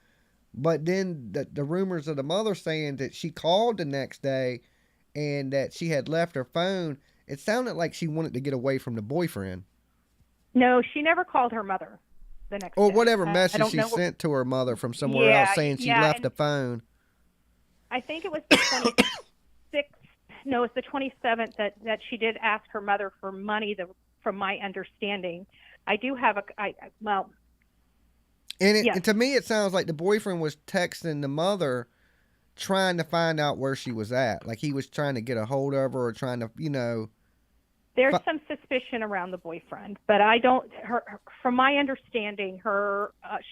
But then the rumors of the mother saying that she called the next day and that she had left her phone, it sounded like she wanted to get away from the boyfriend. No, she never called her mother the next day. Or whatever message she sent to her mother from somewhere else saying she left the phone. I think it was the 26th. No, it's the 27th that she did ask her mother for money, from my understanding. I do have And to me, it sounds like the boyfriend was texting the mother, trying to find out where she was at. Like he was trying to get a hold of her or trying to, There's some suspicion around the boyfriend, but from my understanding,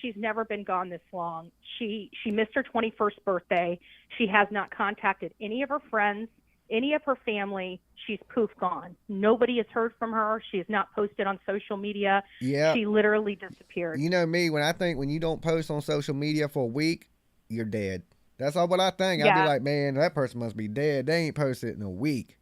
she's never been gone this long. She missed her 21st birthday. She has not contacted any of her friends, any of her family. She's poof gone. Nobody has heard from her. She has not posted on social media. Yeah. She literally disappeared. You know me, when you don't post on social media for a week, you're dead. That's all what I think. Yeah. I'd be like, man, that person must be dead. They ain't posted in a week.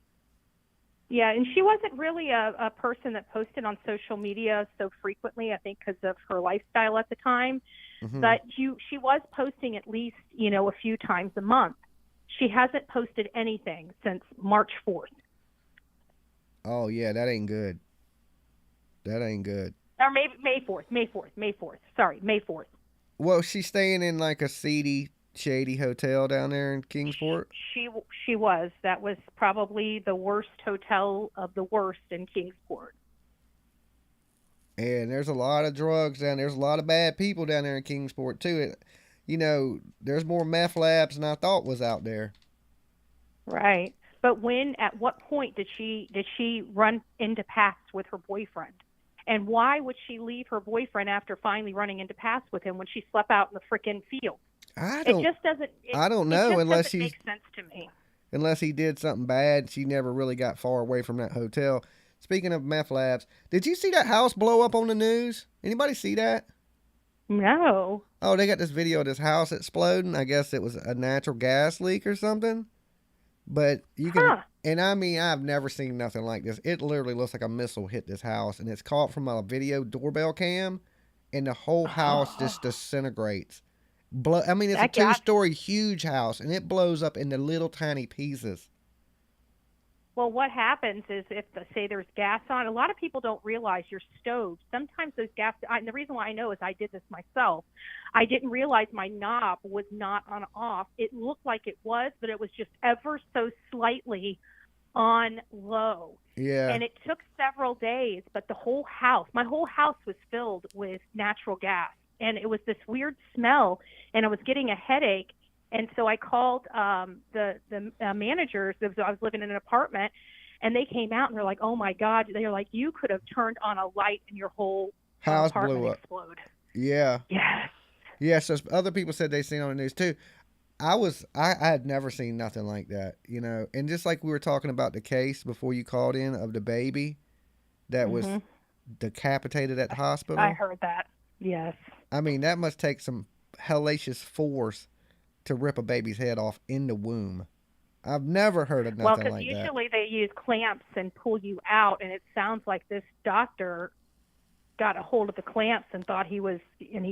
Yeah, and she wasn't really a person that posted on social media so frequently, I think because of her lifestyle at the time. Mm-hmm. But she was posting at least, a few times a month. She hasn't posted anything since March 4th. Oh, yeah, that ain't good. That ain't good. Or maybe May 4th. Sorry, May 4th. Well, she's staying in like a seedy, shady hotel down there in Kingsport? She was. That was probably the worst hotel of the worst in Kingsport. And there's a lot of drugs down there. There's a lot of bad people down there in Kingsport, too. There's more meth labs than I thought was out there. Right. But at what point did she run into paths with her boyfriend? And why would she leave her boyfriend after finally running into paths with him when she slept out in the frickin' field? It just doesn't. I don't know unless it makes sense to me. Unless he did something bad, she never really got far away from that hotel. Speaking of meth labs, did you see that house blow up on the news? Anybody see that? No. Oh, they got this video of this house exploding. I guess it was a natural gas leak or something. But you can, and I mean, I've never seen nothing like this. It literally looks like a missile hit this house, and it's caught from a video doorbell cam, and the whole house just disintegrates. I mean, it's a two-story huge house, and it blows up into little tiny pieces. Well, what happens is if, say, there's gas on, a lot of people don't realize your stove. Sometimes those gas, and the reason why I know is I did this myself. I didn't realize my knob was not on off. It looked like it was, but it was just ever so slightly on low. Yeah. And it took several days, but my whole house was filled with natural gas. And it was this weird smell, and I was getting a headache. And so I called the managers. I was living in an apartment, and they came out, and they're like, oh, my God. They're like, you could have turned on a light and your whole house apartment blew up. Explode. Yeah. Yes. Yeah, so other people said they seen on the news, too. I had never seen nothing like that, And just like we were talking about the case before you called in of the baby that was decapitated at the hospital. I heard that. Yes. I mean, that must take some hellacious force to rip a baby's head off in the womb. I've never heard of nothing like that. Well, because usually they use clamps and pull you out, and it sounds like this doctor got a hold of the clamps and thought he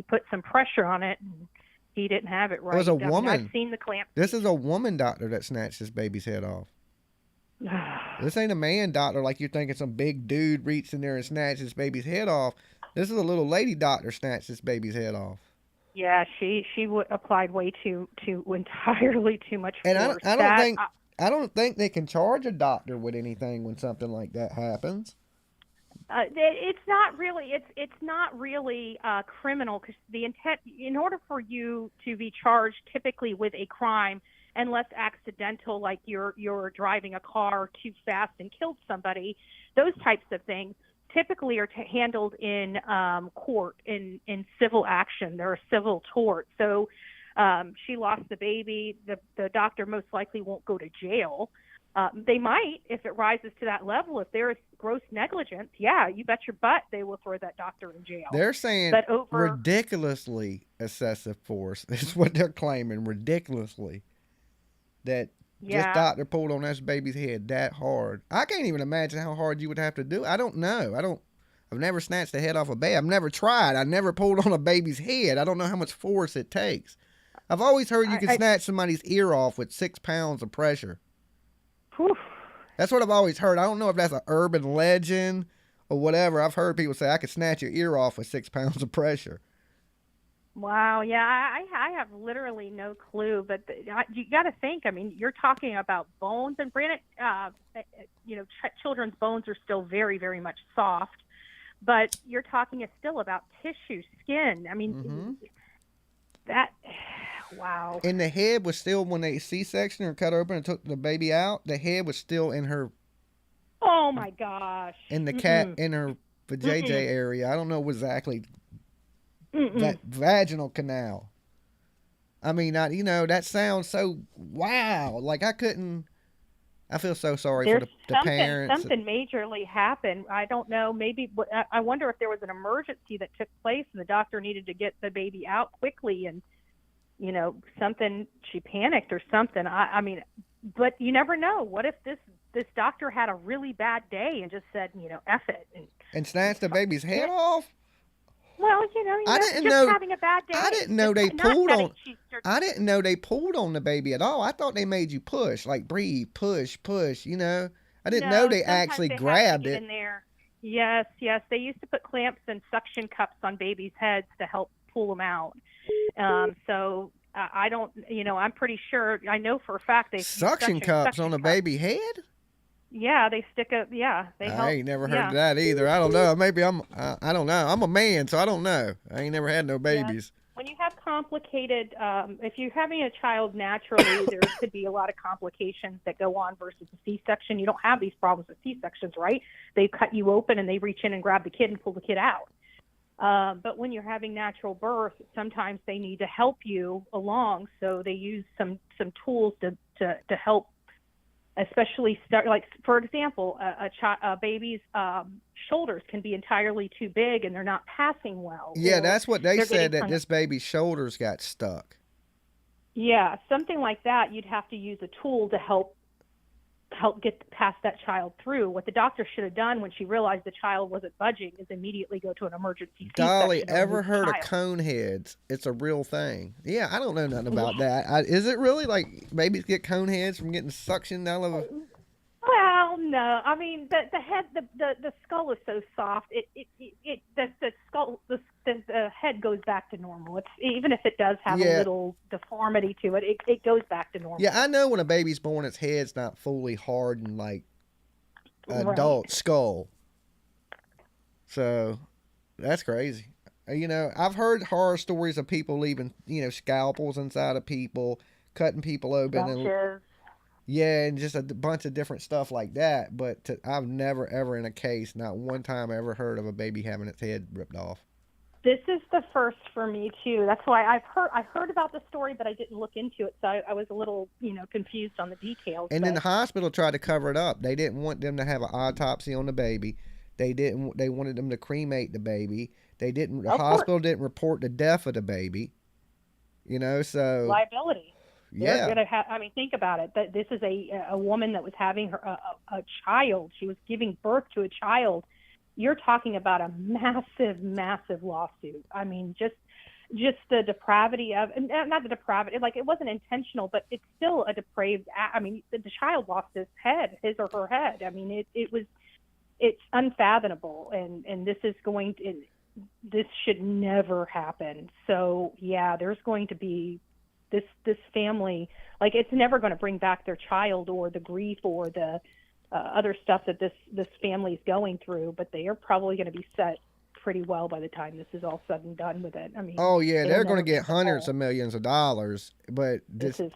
put some pressure on it, and he didn't have it right. It was a woman. I've seen the clamps. This is a woman doctor that snatched this baby's head off. This ain't a man doctor like you're thinking some big dude reached in there and snatched this baby's head off. This is a little lady doctor snatched this baby's head off. Yeah, she applied way too entirely too much force. And I don't think they can charge a doctor with anything when something like that happens. It's not really criminal, because the intent, in order for you to be charged typically with a crime, unless accidental, like you're driving a car too fast and killed somebody, those types of things typically are handled in court in civil action. They're a civil tort. So she lost the baby. The doctor most likely won't go to jail. They might, if it rises to that level. If there is gross negligence, yeah, you bet your butt they will throw that doctor in jail. They're saying ridiculously excessive force is what they're claiming, ridiculously. That this doctor pulled on this baby's head that hard. I can't even imagine how hard you would have to do. I don't know. I've never snatched the head off a baby. I've never tried. I never pulled on a baby's head. I don't know how much force it takes. I've always heard you can snatch somebody's ear off with 6 pounds of pressure. Whew. That's what I've always heard. I don't know if that's an urban legend or whatever. I've heard people say I could snatch your ear off with 6 pounds of pressure. Wow, yeah, I have literally no clue, but you got to think. I mean, you're talking about bones, and granted, children's bones are still very, very much soft, But you're talking still about tissue, skin. I mean, Mm-hmm. that, wow. And the head was still, when they C-section or cut her open and took the baby out, the head was still in her, Oh my gosh. in the Mm-mm. in her vajayjay area. I don't know exactly Mm-mm. that vaginal canal. I mean, that sounds so wow. Like I feel so sorry for the parents. Something majorly happened. I don't know. Maybe I wonder if there was an emergency that took place and the doctor needed to get the baby out quickly, and something, she panicked or something. I mean, but you never know. What if this doctor had a really bad day and just said, F it, and snatched the baby's head off? Well, I didn't just know, having a bad day. I didn't know they Not pulled that on. I I didn't know they pulled on the baby at all. I thought they made you push, like breathe, push, push. I didn't know they actually grabbed it. In there. Yes. They used to put clamps and suction cups on babies' heads to help pull them out. So I don't, I'm pretty sure. I know for a fact they suction cups on a baby head. Yeah, they stick a, they help. I ain't never heard of that either. I don't know. Maybe I don't know. I'm a man, so I don't know. I ain't never had no babies. Yeah. When you have complicated, if you're having a child naturally, there could be a lot of complications that go on versus a C-section. You don't have these problems with C-sections, right? They cut you open and they reach in and grab the kid and pull the kid out. But when you're having natural birth, sometimes they need to help you along, so they use some tools to help. Especially like, for example, a baby's shoulders can be entirely too big and they're not passing well. Yeah, that's what they said, that this baby's shoulders got stuck. Yeah, something like that. You'd have to use a tool to help get past that child through. What the doctor should have done when she realized the child wasn't budging is immediately go to an emergency C-section. Dolly, ever heard of cone heads? It's a real thing. Yeah, I don't know nothing about that. Is it really, like, babies get cone heads from getting suctioned out of a... Well, no. I mean, the head, the skull is so soft. The skull, the head goes back to normal. It's, even if it does have a little deformity to it, it goes back to normal. Yeah, I know when a baby's born, its head's not fully hardened like an adult skull. So that's crazy. I've heard horror stories of people leaving, scalpels inside of people, cutting people open, and just a bunch of different stuff like that. But I've never, ever in a case, not one time ever heard of a baby having its head ripped off. This is the first for me too. That's why I heard about the story, but I didn't look into it, so I was a little, confused on the details. And then the hospital tried to cover it up. They didn't want them to have an autopsy on the baby. They wanted them to cremate the baby. The hospital didn't report the death of the baby. So liability. Yeah. I mean, think about it. That this is a woman that was having a child. She was giving birth to a child. You're talking about a massive, massive lawsuit. I mean, just the depravity of, not the depravity, like, it wasn't intentional, but it's still a depraved. I mean, the child lost his or her head. I mean, it's unfathomable, and this should never happen. So yeah, there's going to be this family, like, it's never going to bring back their child or the grief or the other stuff that this family is going through, but they are probably going to be set pretty well by the time this is all said and done with it. I mean, oh yeah, they're going to get hundreds of millions of dollars, but that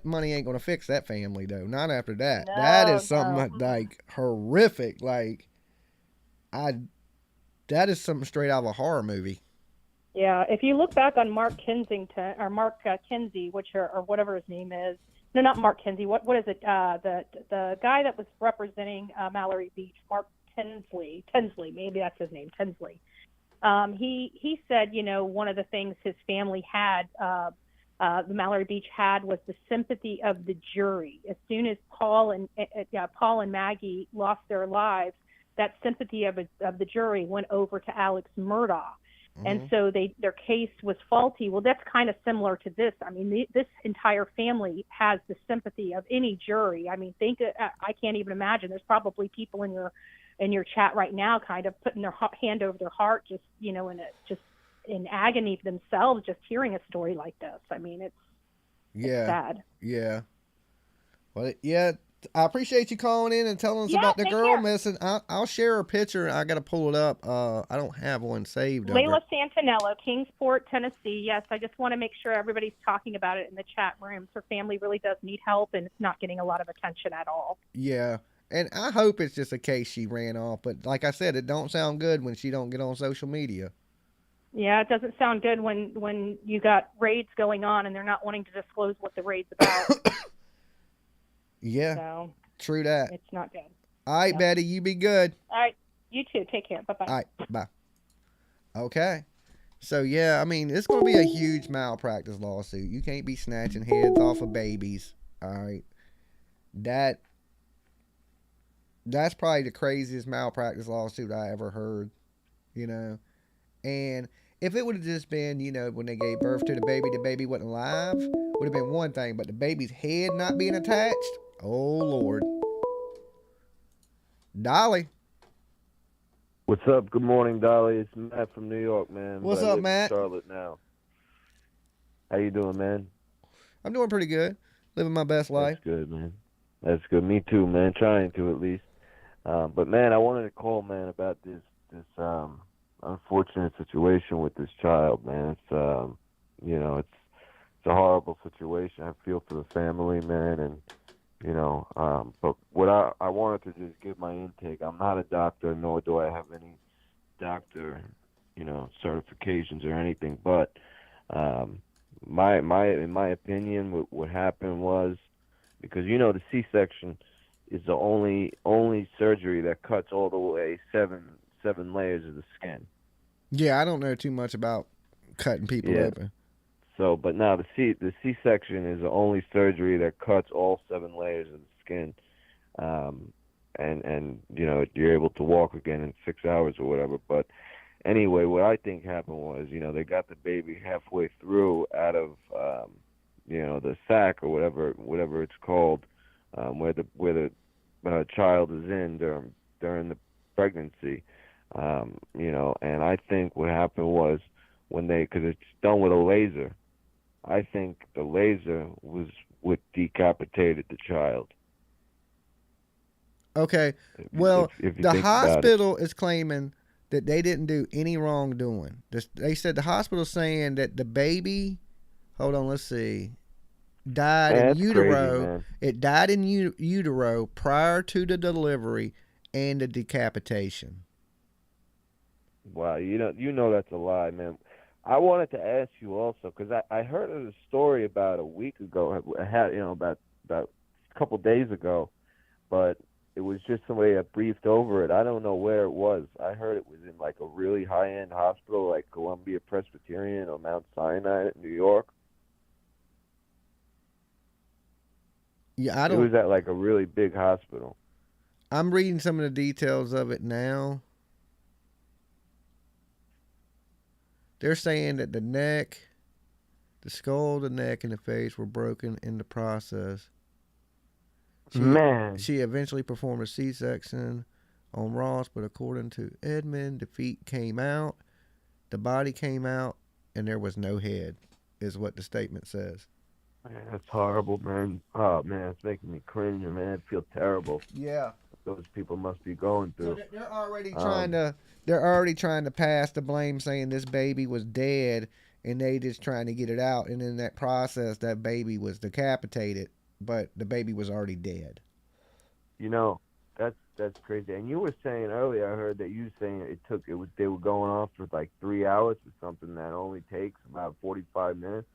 money ain't going to fix that family though. Not after that. No, that is something like horrific. Like that is something straight out of a horror movie. Yeah, if you look back on Mark Kensington or Mark Kinsey, or whatever his name is. No, not Mark Kinsey. What is it? The guy that was representing Mallory Beach, Mark Tinsley, maybe that's his name, Tinsley. He said, one of the things his family had, the Mallory Beach had, was the sympathy of the jury. As soon as Paul and Maggie lost their lives, that sympathy of the jury went over to Alex Murdaugh. And so their case was faulty. Well, that's kind of similar to this. I mean, this entire family has the sympathy of any jury. I mean, I can't even imagine. There's probably people in your chat right now, kind of putting their hand over their heart, just in agony themselves, just hearing a story like this. I mean, it's sad. Yeah. Well, yeah. I appreciate you calling in and telling us Yeah, about the take girl care. missing. I'll share her picture. I got to pull it up. I don't have one saved. Layla Santinello, Kingsport, Tennessee. Yes, I just want to make sure everybody's talking about it in the chat rooms. Her family really does need help, and it's not getting a lot of attention at all. Yeah, and I hope it's just a case she ran off. But like I said, it don't sound good when she don't get on social media. Yeah, it doesn't sound good when you got raids going on and they're not wanting to disclose what the raid's about. Yeah, so true that. it's not good. All right, Yep. Betty, you be good. All right, you too. Take care. Bye-bye. All right, bye. Okay. So, yeah, I mean, it's going to be a huge malpractice lawsuit. You can't be snatching heads off of babies. All right. That's probably the craziest malpractice lawsuit I ever heard, you know. And if it would have just been, you know, when they gave birth to the baby wasn't alive, would have been one thing. But the baby's head not being attached, oh, Lord. Dolly. What's up? Good morning, Dolly. It's Matt from New York, man. What's But I up, live in Matt? Charlotte now. How you doing, man? I'm doing pretty good. Living my best life. That's good, man. That's good. Me too, man. Trying to at least. But man, I wanted to call, man, about this unfortunate situation with this child, man. It's you know, it's a horrible situation. I feel for the family, man, and you know, but what I wanted to just give my intake. I'm not a doctor, nor do I have any doctor, you know, certifications or anything. But in my opinion, what happened was, because you know the C-section is the only surgery that cuts all the way seven layers of the skin. Yeah, I don't know too much about cutting people open. So, but now the C-section is the only surgery that cuts all 7 layers of the skin, and you know you're able to walk again in 6 hours or whatever. But anyway, what I think happened was, you know, they got the baby halfway through out of you know, the sac or whatever it's called, where the child is in during the pregnancy, you know, and I think what happened was because it's done with a laser. I think the laser was what decapitated the child. Okay. Well, the hospital is claiming that they didn't do any wrongdoing. They said the hospital's saying that the baby, hold on, let's see, died in utero. Crazy, it died in utero prior to the delivery and the decapitation. Wow, you know that's a lie, man. I wanted to ask you also, because I heard of a story about a week ago. I had, you know, about a couple days ago, but it was just somebody that briefed over it. I don't know where it was. I heard it was in like a really high-end hospital, like Columbia Presbyterian or Mount Sinai in New York. Yeah, It was at like a really big hospital. I'm reading some of the details of it now. They're saying that the neck, the skull, the neck, and the face were broken in the process. She eventually performed a C-section on Ross, but according to Edmund, the feet came out, the body came out, and there was no head, is what the statement says. Man, that's horrible, man. Oh, man, it's making me cringe, man. I feel terrible. Yeah. Those people must be going through. So they're already trying to pass the blame, saying this baby was dead, and they just trying to get it out. And in that process, that baby was decapitated, but the baby was already dead. You know, that's crazy. And you were saying earlier, I heard that you were saying they were going off for like 3 hours for something that only takes about 45 minutes.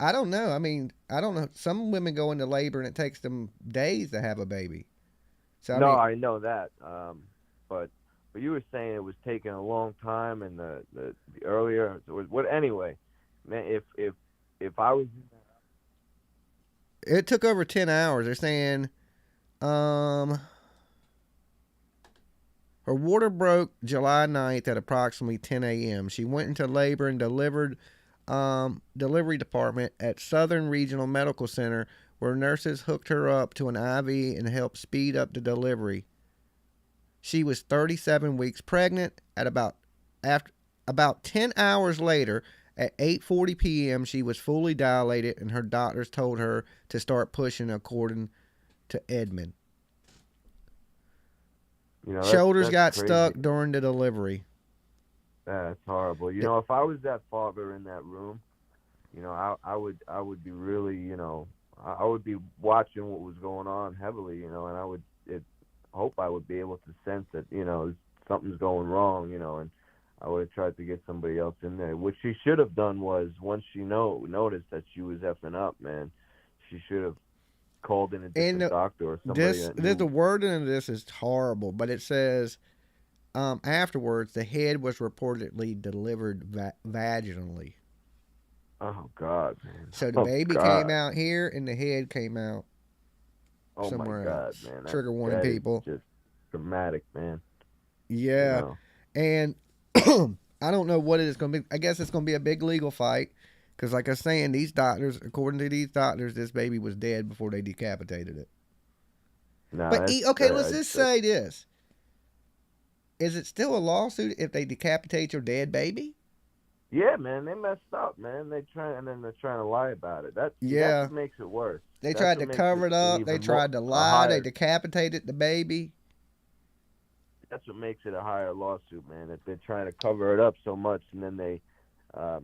I don't know. I mean, I don't know. Some women go into labor and it takes them days to have a baby. So I know that. But you were saying it was taking a long time, and the earlier what anyway, man. If I was, it took over 10 hours. They're saying, her water broke July 9th at approximately 10 a.m. She went into labor and delivery department at Southern Regional Medical Center, where nurses hooked her up to an IV and helped speed up the delivery. She was 37 weeks pregnant. About 10 hours later, At 8:40 p.m., she was fully dilated, and her doctors told her to start pushing, according to Edmund. You know, Shoulders got crazy. stuck during the delivery. That's horrible. You know, if I was that father in that room, you know, I would be really, you know, I would be watching what was going on heavily, you know, and I would hope I would be able to sense that, you know, something's going wrong, you know, and I would have tried to get somebody else in there. What she should have done was, once she noticed that she was effing up, man, she should have called in a different doctor or somebody. The wording of this is horrible, but it says afterwards the head was reportedly delivered vaginally. Oh God, man! So the baby came out here, and the head came out somewhere else. Man! Trigger warning, people. Just dramatic, man. Yeah, you know? And I don't know what it is going to be. I guess it's going to be a big legal fight, because, like I was saying, these doctors, according to these doctors, this baby was dead before they decapitated it. No, but okay, let's just say this: is it still a lawsuit if they decapitate your dead baby? Yeah, man, they messed up, man. They're trying to lie about it. That's what makes it worse. They tried to cover it up. They tried to lie. They decapitated the baby. That's what makes it a higher lawsuit, man. That they're trying to cover it up so much, and then they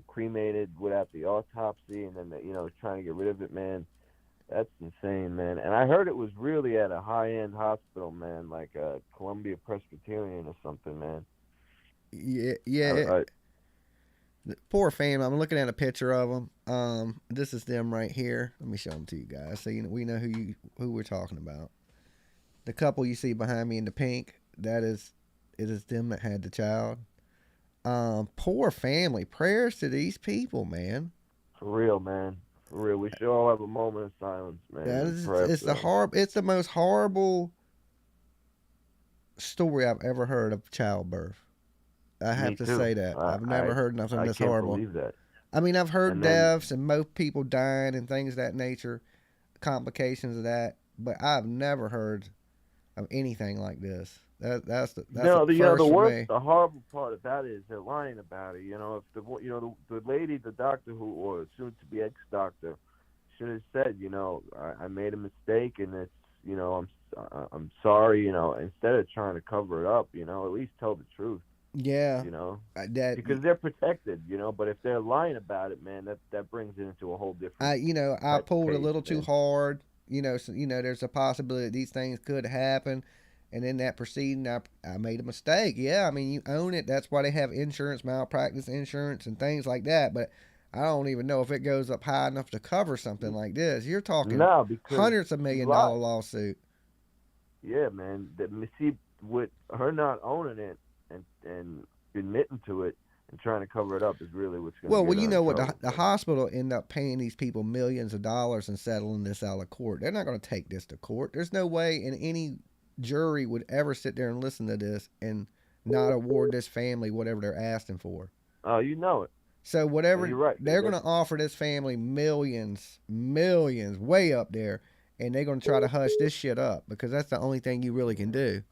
cremated without the autopsy, and then they, you know, trying to get rid of it, man. That's insane, man. And I heard it was really at a high-end hospital, man, like Columbia Presbyterian or something, man. Yeah. Poor family. I'm looking at a picture of them. This is them right here. Let me show them to you guys, so we know who we're talking about. The couple you see behind me in the pink, it is them that had the child. Poor family. Prayers to these people, man. For real, man. For real. We should all have a moment of silence, man. It's the most horrible story I've ever heard of childbirth. I have to say that. I've never heard nothing this horrible. I can't believe that. I mean, I've heard deaths and most people dying and things of that nature, complications of that, but I've never heard of anything like this. That's the worst, the horrible part about it is they're lying about it. You know, if the lady, the doctor or soon to be ex-doctor, should have said, you know, I made a mistake and it's, you know, I'm sorry, you know, instead of trying to cover it up, you know, at least tell the truth. Yeah, you know, because they're protected, you know. But if they're lying about it, man, that brings it into a whole different. I pulled a little too hard. You know, so, you know, there's a possibility that these things could happen, and in that proceeding, I made a mistake. Yeah, I mean, you own it. That's why they have insurance, malpractice insurance, and things like that. But I don't even know if it goes up high enough to cover something like this. You're talking hundreds of $1 million lawsuit. Yeah, man. See, with her not owning it and admitting to it and trying to cover it up is really what's going to well, you know what? The hospital end up paying these people millions of dollars and settling this out of court. They're not going to take this to court. There's no way in any jury would ever sit there and listen to this and not award this family whatever they're asking for. Oh, you know it. So whatever, you're right, they're going to offer this family millions, way up there, and they're going to try to hush this shit up because that's the only thing you really can do.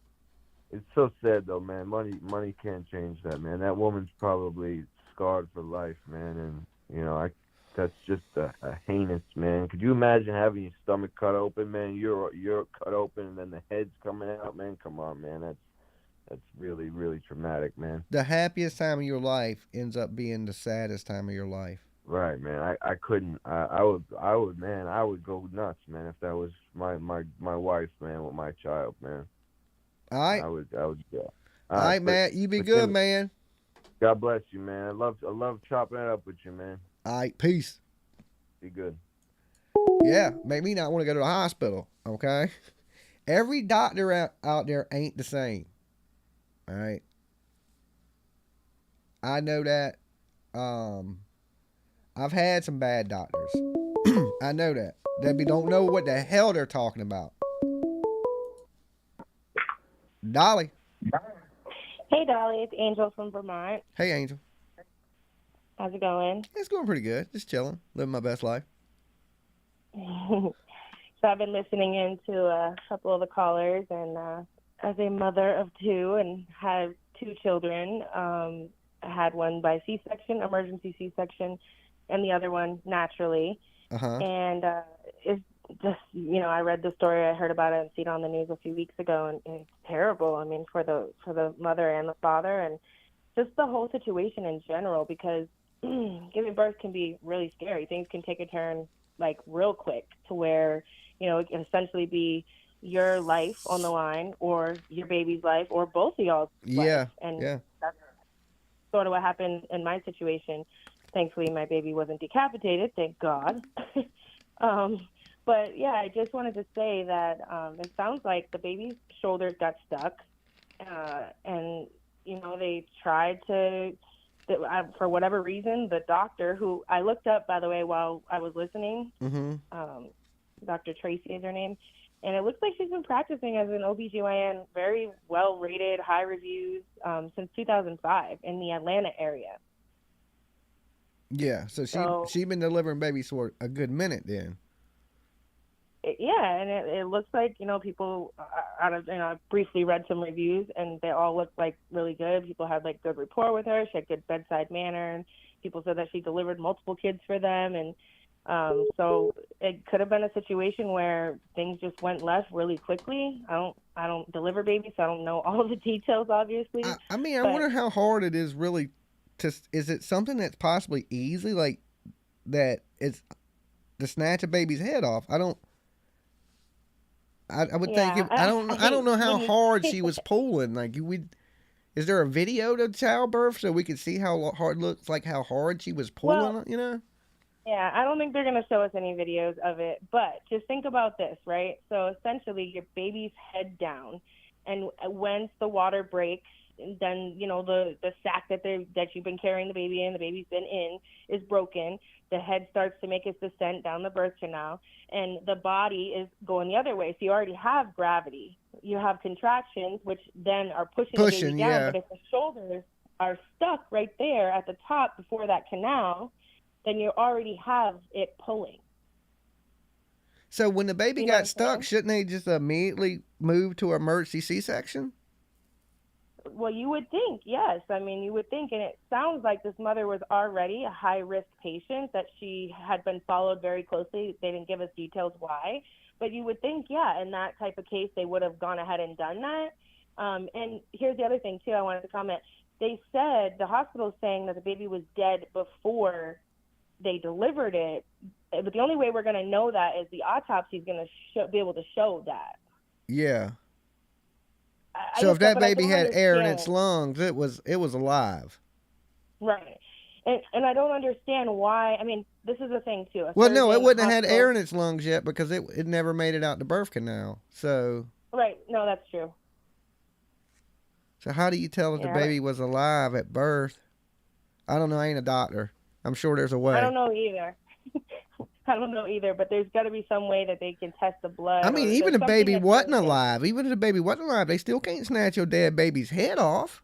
It's so sad though, man. Money can't change that, man. That woman's probably scarred for life, man. And you know, that's just a heinous, man. Could you imagine having your stomach cut open, man? You're cut open, and then the head's coming out, man. Come on, man. That's really, really traumatic, man. The happiest time of your life ends up being the saddest time of your life. Right, man. I couldn't. I would, man. I would go nuts, man, if that was my wife, man, with my child, man. All right. I would, yeah. All right, Matt. You be good, man. God bless you, man. I love chopping it up with you, man. All right, peace. Be good. Yeah, make me not want to go to the hospital, okay? Every doctor out there ain't the same. All right. I know that. I've had some bad doctors. I know that. They don't know what the hell they're talking about. Dolly. Hey, Dolly. It's Angel from Vermont. Hey, Angel. How's it going? It's going pretty good. Just chilling. Living my best life. So I've been listening in to a couple of the callers, and as a mother of two and have two children, I had one by C-section, emergency C-section, and the other one naturally. And it's just, you know, I read the story, I heard about it and seen it on the news a few weeks ago, and it's terrible. I mean, for the mother and the father, and just the whole situation in general, because giving birth can be really scary. Things can take a turn like real quick to where, you know, it can essentially be your life on the line or your baby's life or both of y'all's life. And that's sort of what happened in my situation. Thankfully, my baby wasn't decapitated, thank God. But yeah, I just wanted to say that it sounds like the baby's shoulders got stuck, and you know, they tried to, for whatever reason, the doctor, who I looked up, by the way, while I was listening, Dr. Tracy is her name, and it looks like she's been practicing as an OBGYN, very well rated, high reviews, since 2005 in the Atlanta area. Yeah, so she been delivering babies for a good minute then. Yeah, and it looks like, you know, people I briefly read some reviews, and they all looked like really good. People had like good rapport with her. She had good bedside manner, and people said that she delivered multiple kids for them. And so it could have been a situation where things just went left really quickly. I don't deliver babies, so I don't know all of the details, obviously. I wonder how hard it is really is it something that's possibly easy, like that it's to snatch a baby's head off? I would think I don't know how hard she was pulling. Like, is there a video to childbirth so we could see how hard looks like how hard she was pulling? Well, you know? Yeah, I don't think they're gonna show us any videos of it. But just think about this, right? So essentially, your baby's head down, and once the water breaks, then, you know, the sack that you've been carrying the baby in, the baby's been in, is broken. The head starts to make its descent down the birth canal, and the body is going the other way. So you already have gravity. You have contractions, which then are pushing the baby down. Yeah. But if the shoulders are stuck right there at the top before that canal, then you already have it pulling. So when the baby got stuck, shouldn't they just immediately move to emergency C-section? Well, you would think, yes. I mean, you would think, and it sounds like this mother was already a high-risk patient, that she had been followed very closely. They didn't give us details why, but you would think, yeah, in that type of case, they would have gone ahead and done that. And here's the other thing, too, I wanted to comment. They said, the hospital's saying that the baby was dead before they delivered it, but the only way we're going to know that is the autopsy is going to be able to show that. Yeah. So if that baby had air in its lungs, it was alive. Right. And I don't understand why. I mean, this is the thing, too. Well, no, it wouldn't have had air in its lungs yet because it never made it out the birth canal. So. Right. No, that's true. So how do you tell if the baby was alive at birth? I don't know. I ain't a doctor. I'm sure there's a way. I don't know either. I don't know either, but there's got to be some way that they can test the blood. I mean, even if the baby wasn't alive, they still can't snatch your dead baby's head off.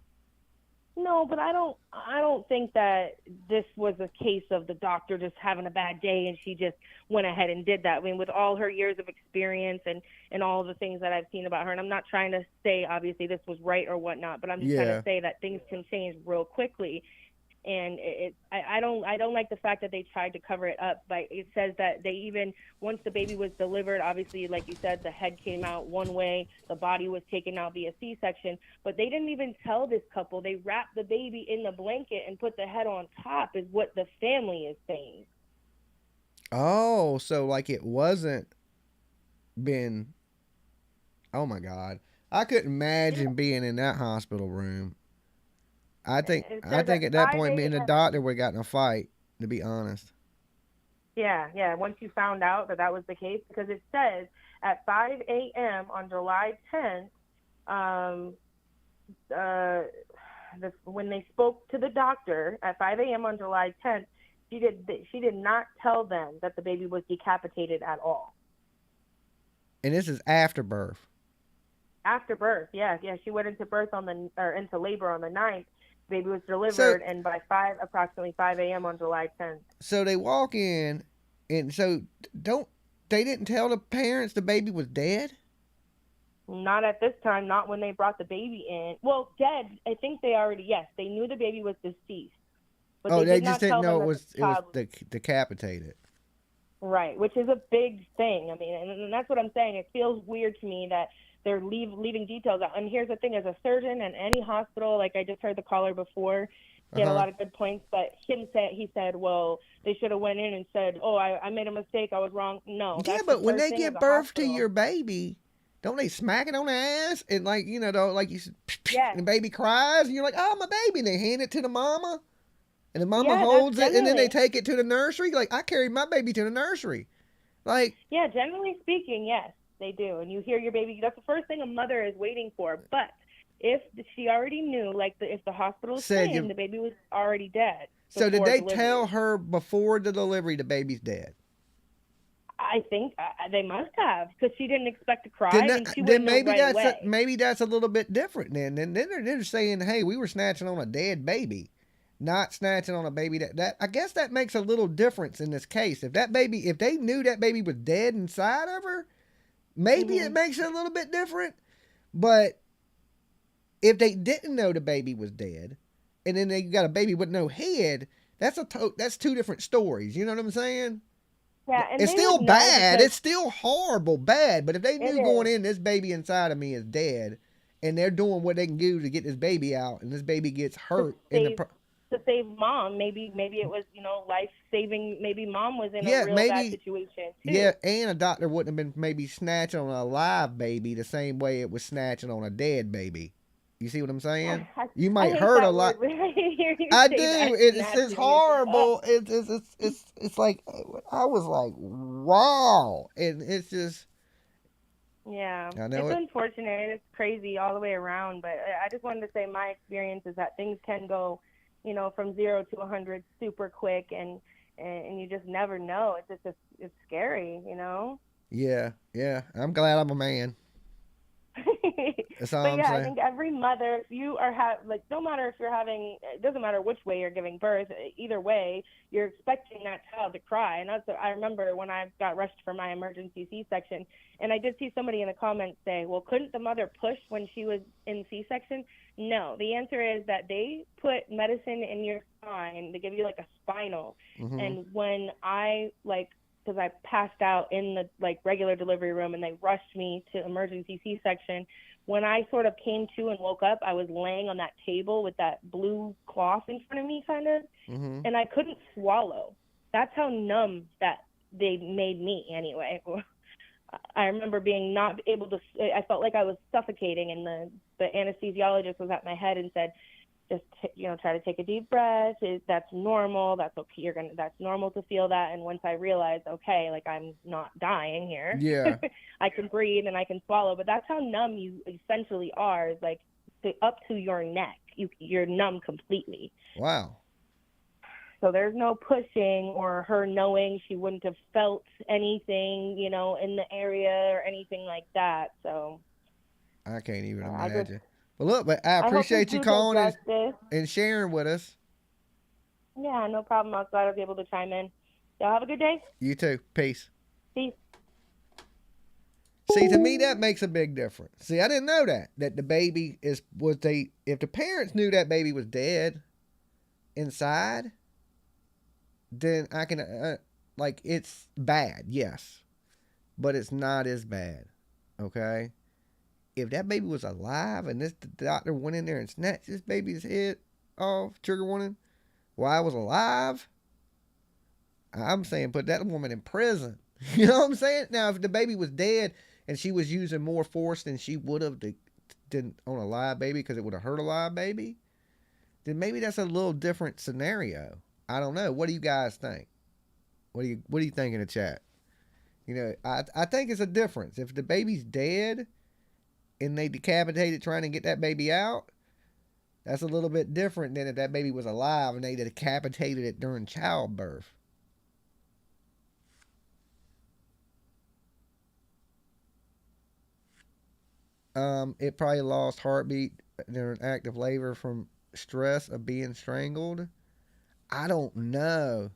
No, but I don't think that this was a case of the doctor just having a bad day and she just went ahead and did that. I mean, with all her years of experience and all the things that I've seen about her, and I'm not trying to say obviously this was right or whatnot, but I'm just trying to say that things can change real quickly. And I don't like the fact that they tried to cover it up. But it says that they even, once the baby was delivered, obviously, like you said, the head came out one way, the body was taken out via C-section. But they didn't even tell this couple. They wrapped the baby in the blanket and put the head on top, is what the family is saying. Oh, so like it wasn't been. Oh my God, I couldn't imagine being in that hospital room. I think at that point, me and the doctor would have gotten a fight, to be honest. Yeah. Once you found out that was the case, because it says at 5 a.m. on July 10th, when they spoke to the doctor at 5 a.m. on July 10th, she did not tell them that the baby was decapitated at all. And this is after birth. After birth, yeah. She went into into labor on the 9th. Baby was delivered, and by approximately 5 a.m. on July 10th. So they walk in, and so they didn't tell the parents the baby was dead? Not at this time, not when they brought the baby in. Well, dead, I think they already, yes, they knew the baby was deceased. But Oh, they did just not didn't tell know them it that was the child was decapitated. right, which is a big thing. I mean, and that's what I'm saying. It feels weird to me that they're leaving details out. And here's the thing, as a surgeon and any hospital, like I just heard the caller before, he had a lot of good points, but he said, well, they should have went in and said, oh, I made a mistake, I was wrong. No. Yeah, but when they give birth to your baby, don't they smack it on the ass and like, you know, like you said, and the baby cries and you're like, oh, my baby, and they hand it to the mama and the mama holds it and then they take it to the nursery. Like, I carried my baby to the nursery. Like, yeah, generally speaking, yes, they do. And you hear your baby, that's the first thing a mother is waiting for. But if she already knew, like if the hospital said the baby was already dead. So did they tell her before the delivery the baby's dead? I think they must have, because she didn't expect to cry, and she wouldn't know right away. Maybe that's a little bit different then. And then they're saying, hey, we were snatching on a dead baby, not snatching on a baby that I guess that makes a little difference in this case. If they knew that baby was dead inside of her, maybe it makes it a little bit different. But if they didn't know the baby was dead, and then they got a baby with no head, that's two different stories. You know what I'm saying? Yeah, and it's still bad. It's still horrible bad. But if they knew going in, this baby inside of me is dead, and they're doing what they can do to get this baby out, and this baby gets hurt to save mom, maybe it was, you know, life saving. Maybe mom was in a real bad situation too. Yeah, and a doctor wouldn't have been maybe snatching on a live baby the same way it was snatching on a dead baby. You see what I'm saying? You might hurt a lot. I do. It's horrible. It's like, I was like, wow, and it's just. Yeah, it's unfortunate. It's crazy all the way around. But I just wanted to say my experience is that things can go, you know, from 0 to 100 super quick, and you just never know. It's scary, you know. Yeah. I'm glad I'm a man. That's all I'm saying. I think every mother, if you are no matter if you're having, it doesn't matter which way you're giving birth, either way, you're expecting that child to cry. And that's what I remember when I got rushed for my emergency C-section, and I did see somebody in the comments say, well, couldn't the mother push when she was in C-section? No, the answer is that they put medicine in your spine. They give you like a spinal. And when because I passed out in the regular delivery room and they rushed me to emergency C-section. When I sort of came to and woke up, I was laying on that table with that blue cloth in front of me kind of, and I couldn't swallow. That's how numb that they made me anyway. I remember being not able to, I felt like I was suffocating, and the anesthesiologist was at my head and said, just, try to take a deep breath. That's normal. That's okay. That's normal to feel that. And once I realized, okay, like I'm not dying here. Yeah. I can breathe and I can swallow, but that's how numb you essentially are. Is like up to your neck. You're numb completely. Wow. So there's no pushing or her knowing. She wouldn't have felt anything, in the area or anything like that. So I can't even imagine. Well, look, but I appreciate you calling and sharing with us. Yeah, no problem. I was glad I was able to chime in. Y'all have a good day. You too. Peace. Peace. See, to me, that makes a big difference. See, I didn't know that the baby if the parents knew that baby was dead inside, then I can, it's bad, yes, but it's not as bad, okay? If that baby was alive and the doctor went in there and snatched this baby's head off, trigger warning, while I was alive, I'm saying put that woman in prison. You know what I'm saying? Now, if the baby was dead and she was using more force than she would have on a live baby because it would have hurt a live baby, then maybe that's a little different scenario. I don't know. What do you guys think? What do you think in the chat? I think it's a difference. If the baby's dead and they decapitated trying to get that baby out, that's a little bit different than if that baby was alive and they decapitated it during childbirth. It probably lost heartbeat during active labor from stress of being strangled. I don't know.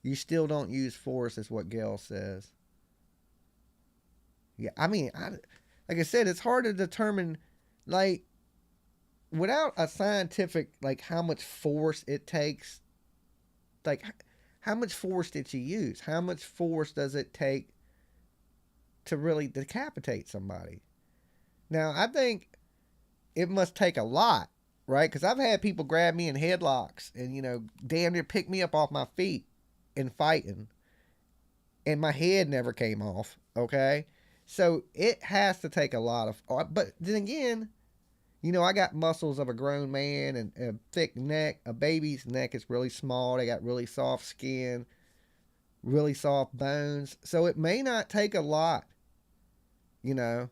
You still don't use force, is what Gail says. Yeah, I mean, like I said, it's hard to determine, like, without a scientific, like, how much force it takes. Like, how much force did she use? How much force does it take to really decapitate somebody? Now, I think it must take a lot, right? Because I've had people grab me in headlocks and, you know, damn near pick me up off my feet in fighting, and my head never came off, okay? So it has to take a lot of, but then again, you know, I got muscles of a grown man and a thick neck. A baby's neck is really small. They got really soft skin, really soft bones. So it may not take a lot, you know.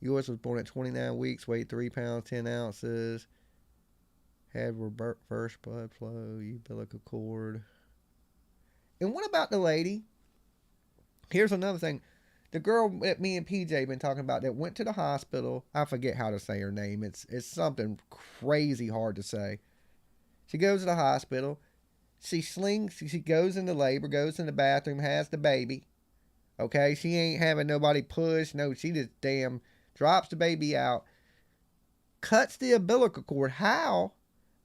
Yours was born at 29 weeks, weighed 3 pounds, 10 ounces. Had reverse blood flow, umbilical cord. And what about the lady? Here's another thing. The girl that me and PJ been talking about that went to the hospital. I forget how to say her name. It's something crazy hard to say. She goes to the hospital. She goes into labor, goes in the bathroom, has the baby. Okay, she ain't having nobody push. No, she just damn drops the baby out. Cuts the umbilical cord. How?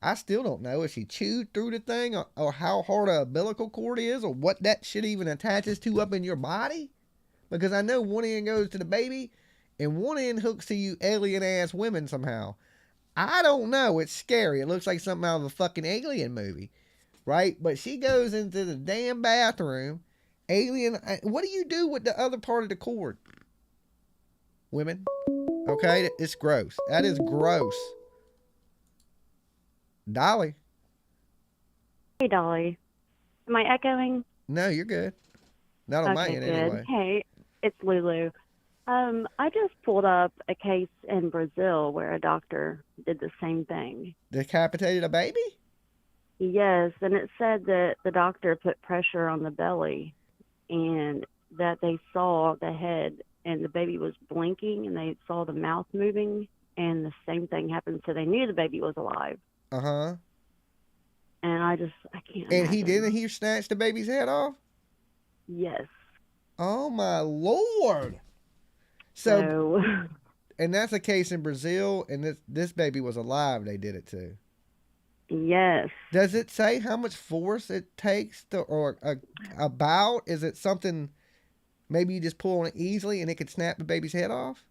I still don't know if she chewed through the thing or how hard an umbilical cord is or what that shit even attaches to up in your body. Because I know one end goes to the baby and one end hooks to you alien ass women somehow. I don't know. It's scary. It looks like something out of a fucking alien movie. Right? But she goes into the damn bathroom. Alien. What do you do with the other part of the cord? Women. Okay? It's gross. That is gross. Dolly. Hey, Dolly. Am I echoing? No, you're good. Not on my end, good. anyway. Hey, it's Lulu. I just pulled up a case in Brazil where a doctor did the same thing. Decapitated a baby? Yes, and it said that the doctor put pressure on the belly and that they saw the head and the baby was blinking and they saw the mouth moving and the same thing happened, so they knew the baby was alive. Uh-huh. And I can't And imagine. he snatched the baby's head off? Yes. Oh, my Lord. So and that's a case in Brazil, and this baby was alive they did it to. Yes. Does it say how much force it takes to, or about? Is it something maybe you just pull on it easily and it could snap the baby's head off?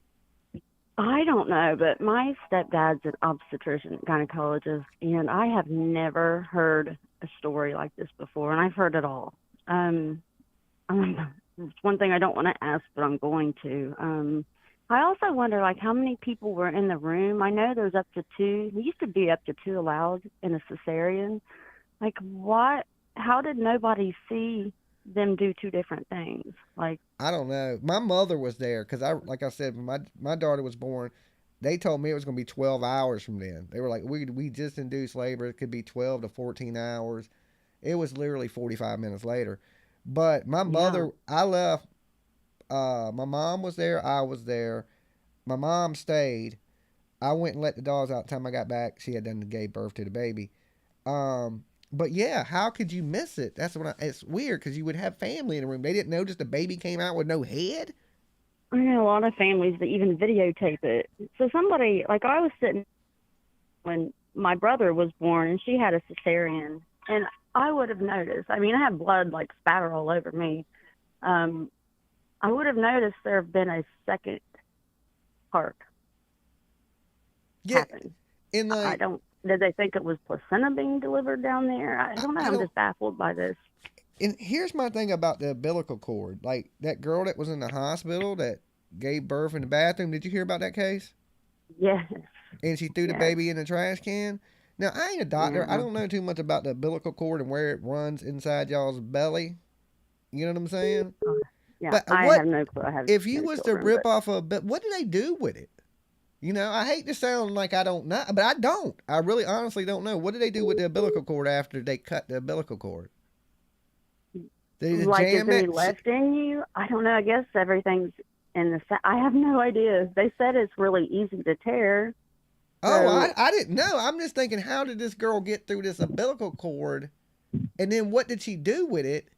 I don't know, but my stepdad's an obstetrician, gynecologist, and I have never heard a story like this before, and I've heard it all. It's one thing I don't want to ask, but I'm going to. I also wonder, like, how many people were in the room? I know there's up to 2. There used to be up to 2 allowed in a cesarean. Like, what? How did nobody see them do 2 different things? Like, I don't know. My mother was there because like I said, when my daughter was born, they told me it was going to be 12 hours from then. They were like, we just induced labor. It could be 12 to 14 hours. It was literally 45 minutes later. But my mother, I left. My mom was there. I was there. My mom stayed. I went and let the dogs out. The time I got back, she had gave birth to the baby. But yeah, how could you miss it? It's weird because you would have family in the room. They didn't know just the baby came out with no head. I know a lot of families that even videotape it. So somebody, like, I was sitting when my brother was born and she had a cesarean, and I would have noticed. I mean, I had blood like spatter all over me. I would have noticed there have been a second part happen. Did they think it was placenta being delivered down there? I don't know. I'm just baffled by this. And here's my thing about the umbilical cord. Like, that girl that was in the hospital that gave birth in the bathroom. Did you hear about that case? Yes. And she threw the baby in the trash can. Now, I ain't a doctor. I don't know too much about the umbilical cord and where it runs inside y'all's belly. You know what I'm saying? Yeah, but I have no clue. If you was to rip off what do they do with it? You know, I hate to sound like I don't know, but I don't. I really honestly don't know. What do they do with the umbilical cord after they cut the umbilical cord? They just like, jam is it? any left in you? I don't know. I guess everything's in the... I have no idea. They said it's really easy to tear. Oh, I didn't know. I'm just thinking, how did this girl get through this umbilical cord? And then what did she do with it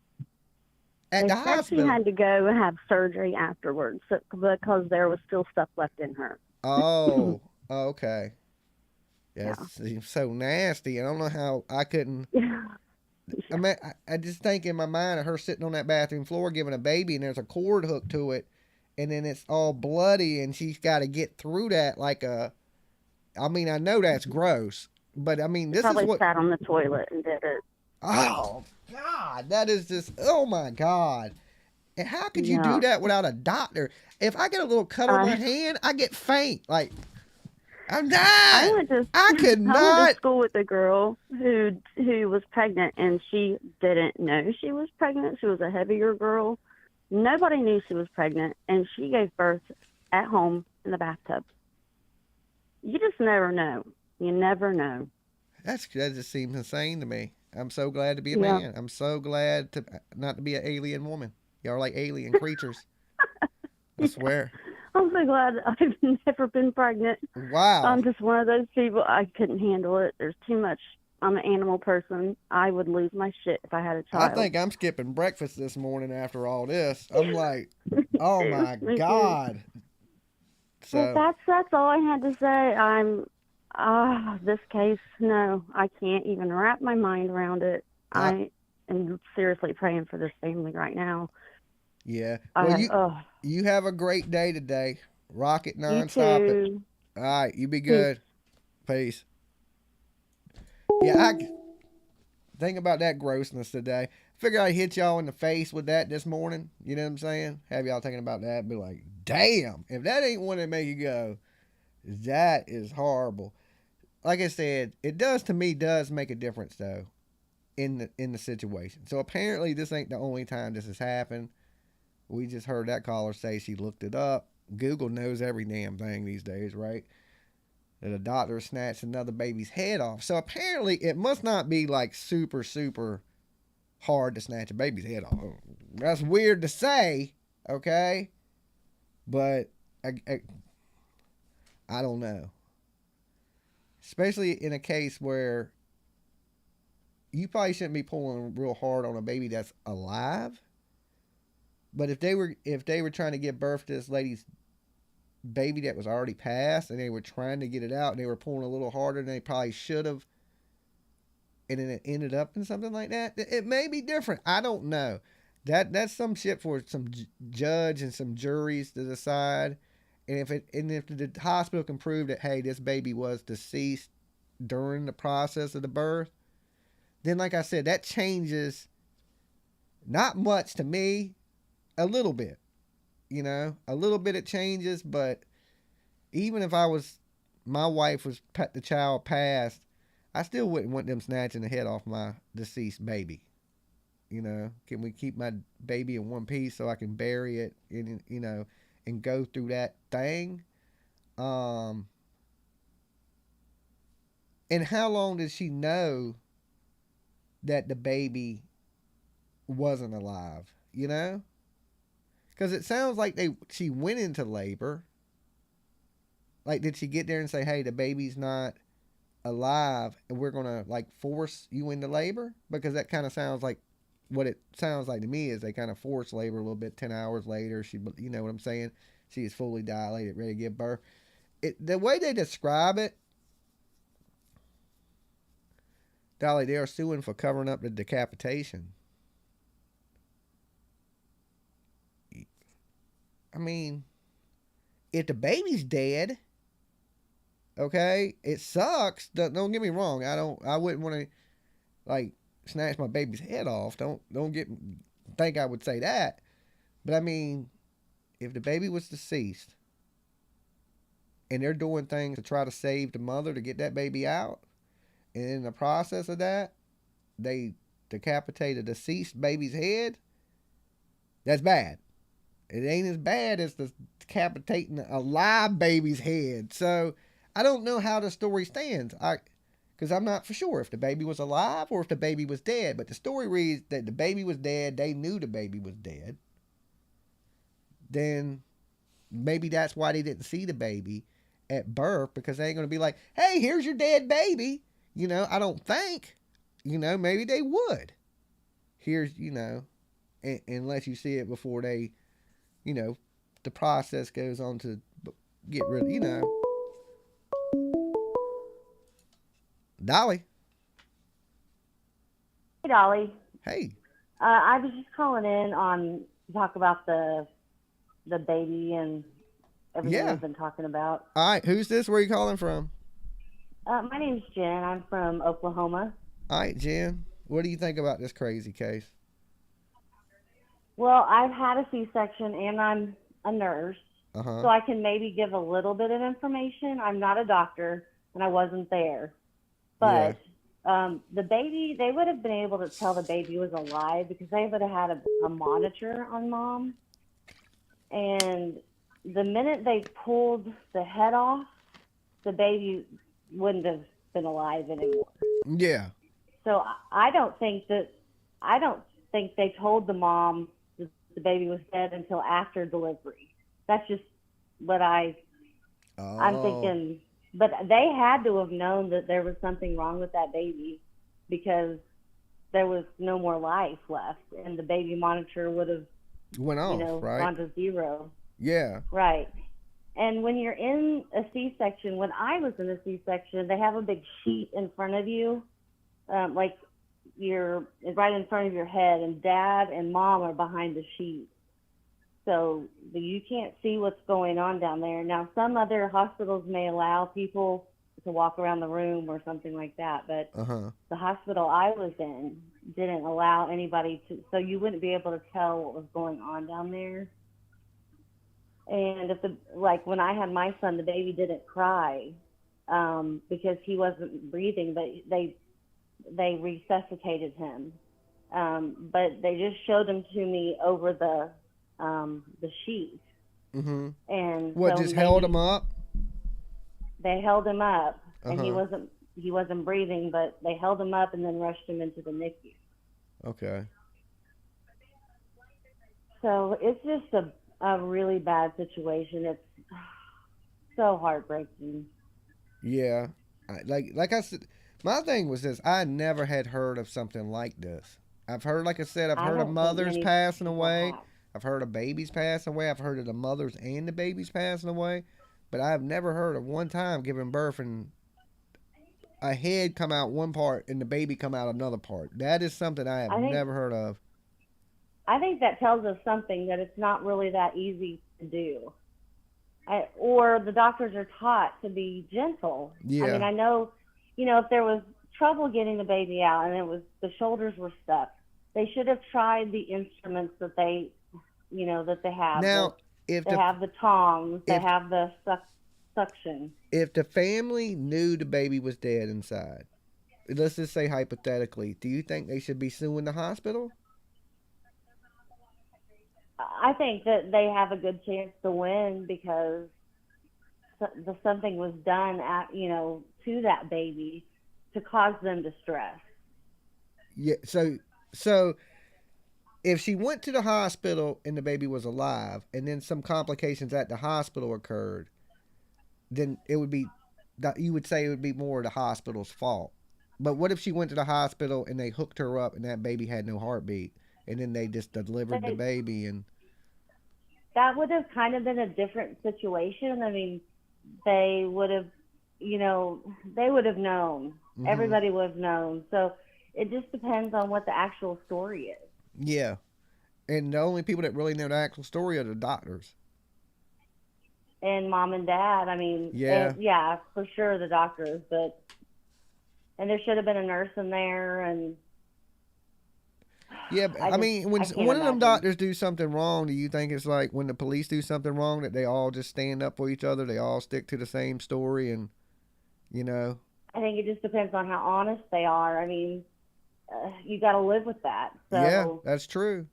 At They the said she hospital. had to go and have surgery afterwards because there was still stuff left in her. Oh, okay. Yeah. That seems so nasty. I don't know how I couldn't. I mean, I just think in my mind of her sitting on that bathroom floor giving a baby, and there's a cord hooked to it, and then it's all bloody, and she's got to get through that like a. I mean, I know that's gross, but I mean, this Probably is what. sat on the toilet and did it. Oh God, that is just. Oh my God. And how could you do Yeah. that without a doctor? If I get a little cut on my hand, I get faint. Like, I'm dying. I could I went not. to school with a girl who was pregnant, and she didn't know she was pregnant. She was a heavier girl. Nobody knew she was pregnant, and she gave birth at home in the bathtub. You just never know. You never know. That just seems insane to me. I'm so glad to be a Yeah. man. I'm so glad to not to be an alien woman. Y'all are like alien creatures. I swear. I'm so glad I've never been pregnant. Wow. I'm just one of those people. I couldn't handle it. There's too much. I'm an animal person. I would lose my shit if I had a child. I think I'm skipping breakfast this morning after all this. I'm like, oh my Me too. God. So But that's all I had to say. This case, no, I can't even wrap my mind around it. I am seriously praying for this family right now. yeah. Well, you have a great day today. Rock it nonstop. You too. All right, you be good. Peace. Yeah, think about that grossness today. Figure I'd hit y'all in the face with that this morning. You know what I'm saying? Have y'all thinking about that? Be like, damn, if that ain't one that make you go, that is horrible. Like I said, it does make a difference though in the situation. So apparently this ain't the only time this has happened. We just heard that caller say she looked it up. Google knows every damn thing these days, right? That a doctor snatched another baby's head off. So apparently it must not be like super, super hard to snatch a baby's head off. That's weird to say, okay? But I don't know. Especially in a case where you probably shouldn't be pulling real hard on a baby that's alive. But if they were trying to give birth to this lady's baby that was already passed, and they were trying to get it out, and they were pulling a little harder than they probably should have, and then it ended up in something like that, it may be different. I don't know. That's some shit for some judge and some juries to decide. And if the hospital can prove that, hey, this baby was deceased during the process of the birth, then like I said, that changes not much to me. A little bit, a little bit it changes, but even if my wife was the child passed, I still wouldn't want them snatching the head off my deceased baby. Can we keep my baby in one piece so I can bury it and go through that thing? And how long did she know that the baby wasn't alive, Because it sounds like she went into labor. Like, did she get there and say, hey, the baby's not alive and we're going to, like, force you into labor? Because that kind of sounds like, what it sounds like to me is they kind of force labor a little bit. 10 hours later, you know what I'm saying? She is fully dilated, ready to give birth. The way they describe it, Dolly, they are suing for covering up the decapitation. I mean, if the baby's dead, okay, it sucks. Don't get me wrong. I wouldn't want to like snatch my baby's head off. Don't think I would say that. But I mean, if the baby was deceased and they're doing things to try to save the mother to get that baby out, and in the process of that, they decapitate a deceased baby's head, that's bad. It ain't as bad as the decapitating a live baby's head. So I don't know how the story stands. Because I'm not for sure if the baby was alive or if the baby was dead. But the story reads that the baby was dead. They knew the baby was dead. Then maybe that's why they didn't see the baby at birth, because they ain't going to be like, hey, here's your dead baby. I don't think. Maybe they would. Here's, unless you see it before they, the process goes on to get rid of, Dolly. Hey, Dolly. Hey. I was just calling in on to talk about the baby and everything we've been talking about. All right. Who's this? Where are you calling from? My name's Jen. I'm from Oklahoma. All right, Jen. What do you think about this crazy case? Well, I've had a C-section and I'm a nurse, Uh-huh. so I can maybe give a little bit of information. I'm not a doctor and I wasn't there. But the baby, they would have been able to tell the baby was alive because they would have had a monitor on mom. And the minute they pulled the head off, the baby wouldn't have been alive anymore. Yeah. So I don't think they told the mom that the baby was dead until after delivery. That's just what I'm thinking. But they had to have known that there was something wrong with that baby because there was no more life left, and the baby monitor would have went off, right? Gone to zero. Yeah. Right. And when you're in a C-section, when I was in a C-section, they have a big sheet in front of you, like you're right in front of your head, and dad and mom are behind the sheet. So you can't see what's going on down there. Now, some other hospitals may allow people to walk around the room or something like that, but the hospital I was in didn't allow anybody to, so you wouldn't be able to tell what was going on down there. And like when I had my son, the baby didn't cry because he wasn't breathing, but they resuscitated him. But they just showed him to me over the sheet. Mm-hmm. And what, so just held him up? They held him up, and he wasn't breathing, but they held him up and then rushed him into the NICU. Okay. So it's just a really bad situation. It's so heartbreaking. Yeah. Like I said, my thing was this. I never had heard of something like this. I've heard, like I said, I've heard of mothers passing away. I've heard of babies passing away. I've heard of the mothers and the babies passing away. But I've never heard of one time giving birth and a head come out one part and the baby come out another part. That is something I have never heard of. I think that tells us something, that it's not really that easy to do. Or the doctors are taught to be gentle. Yeah. I mean, I know, if there was trouble getting the baby out and the shoulders were stuck, they should have tried the instruments that they have. Now, they have the tongs, they have the suction. If the family knew the baby was dead inside, let's just say hypothetically, do you think they should be suing the hospital? I think that they have a good chance to win because something was done to that baby to cause them distress. Yeah. So if she went to the hospital and the baby was alive, and then some complications at the hospital occurred, then you would say it would be more the hospital's fault. But what if she went to the hospital and they hooked her up and that baby had no heartbeat, and then they just delivered the baby? And that would have kind of been a different situation. I mean, they would have known. Mm-hmm. Everybody would have known. So it just depends on what the actual story is. Yeah. And the only people that really know the actual story are the doctors. And mom and dad. I mean, yeah, for sure the doctors, and there should have been a nurse in there. And yeah, I mean, when one of them doctors do something wrong, do you think it's like when the police do something wrong that they all just stand up for each other? They all stick to the same story and, I think it just depends on how honest they are. I mean, you got to live with that. So yeah, that's true.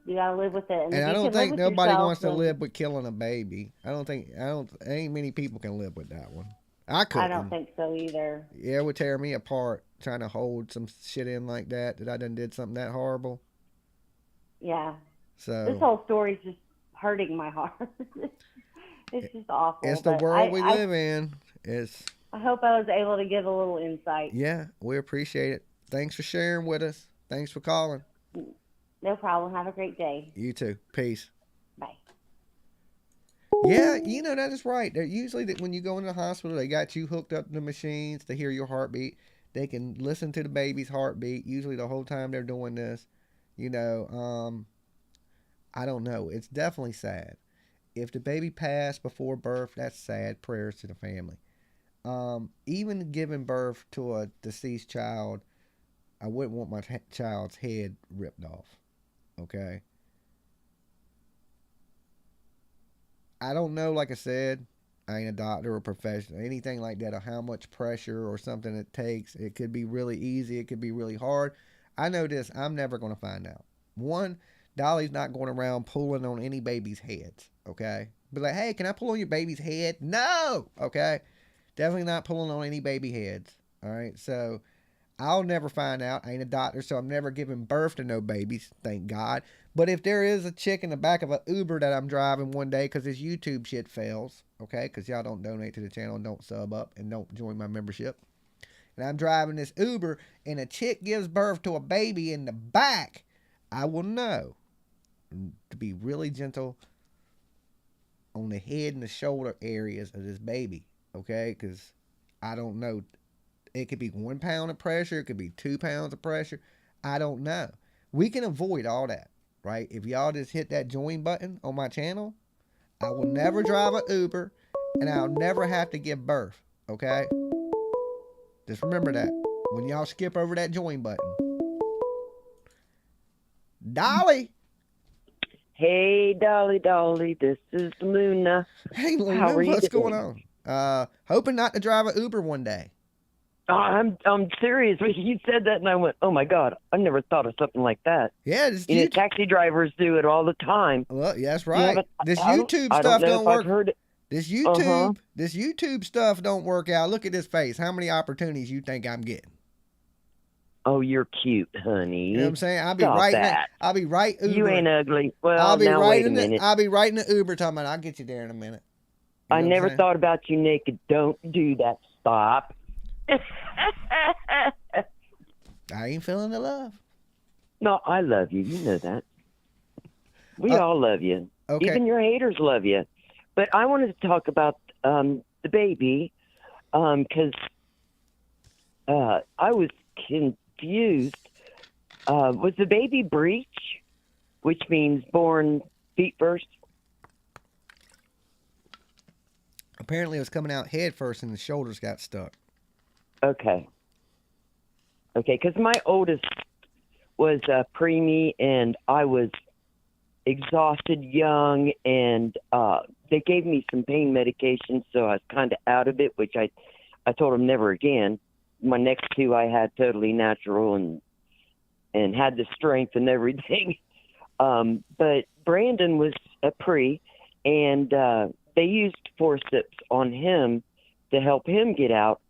You got to live with it. And I don't think nobody wants to live with killing a baby. Ain't many people can live with that one. I couldn't. I don't think so either. Yeah, it would tear me apart trying to hold some shit in like that I done did something that horrible. Yeah. So this whole story's just hurting my heart. It's just awful. It's the world we live in. I hope I was able to give a little insight. Yeah, we appreciate it. Thanks for sharing with us. Thanks for calling. No problem. Have a great day. You too. Peace. Bye. Yeah, you know, that is right. They're usually that when you go into the hospital, they got you hooked up to the machines to hear your heartbeat. They can listen to the baby's heartbeat. Usually the whole time they're doing this. You know, I don't know. It's definitely sad. If the baby passed before birth, that's sad. Prayers to the family. Even giving birth to a deceased child, I wouldn't want my child's head ripped off. Okay. I don't know, like I said, I ain't a doctor or professional, anything like that, or how much pressure or something it takes. It could be really easy. It could be really hard. I know this. I'm never going to find out. One, Dolly's not going around pulling on any baby's heads. Okay. Be like, hey, can I pull on your baby's head? No. Okay. Definitely not pulling on any baby heads. All right. So I'll never find out. I ain't a doctor, so I'm never giving birth to no babies, thank God. But if there is a chick in the back of an Uber that I'm driving one day because this YouTube shit fails, okay, because y'all don't donate to the channel, don't sub up, and don't join my membership, and I'm driving this Uber, and a chick gives birth to a baby in the back, I will know to be really gentle on the head and the shoulder areas of this baby, okay, because I don't know. It could be 1 pound of pressure. It could be 2 pounds of pressure. I don't know. We can avoid all that, right? If y'all just hit that join button on my channel, I will never drive an Uber, and I'll never have to give birth, okay? Just remember that when y'all skip over that join button. Dolly. Hey, Dolly, this is Luna. Hey, Luna, How are you what's doing? going on? Hoping not to drive an Uber one day. Oh, I'm serious. You said that, and I went, oh my God, I never thought of something like that. Yeah, this You know, taxi drivers do it all the time. Well, yeah, that's right. This I YouTube don't stuff know don't if work. I've heard it. This YouTube stuff don't work out. Look at this face. How many opportunities you think I'm getting? Oh, you're cute, honey. You know what I'm saying? I'll be Stop writing that. I'll be right Uber. You ain't ugly. Well, I'll be now wait a writing minute. I'll be writing the Uber talking about I'll get you there in a minute. You know I what I'm never saying? thought about you naked. Don't do that. Stop. I ain't feeling the love. No, I love you. You know that. We all love you. Okay. Even your haters love you. But I wanted to talk about the baby because I was confused. Was the baby breech, which means born feet first? Apparently it was coming out head first and the shoulders got stuck. Okay, because my oldest was preemie, and I was exhausted, young, and they gave me some pain medication, so I was kind of out of it, which I told them never again. My next two I had totally natural and had the strength and everything. But Brandon was a pre, and they used forceps on him to help him get out.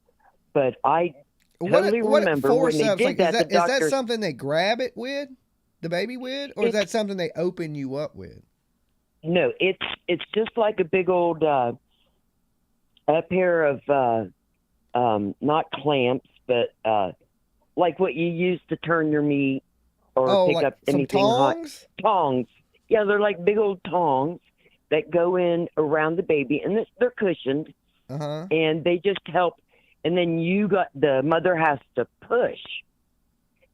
But I totally remember when they did like, that, the doctor... Is that something they grab it with, the baby with, or is that something they open you up with? No, it's just like a big old a pair of not clamps, but like what you use to turn your meat or pick like up some anything tongs? hot. Tongs. Yeah, they're like big old tongs that go in around the baby, and they're cushioned, and they just help. And then the mother has to push,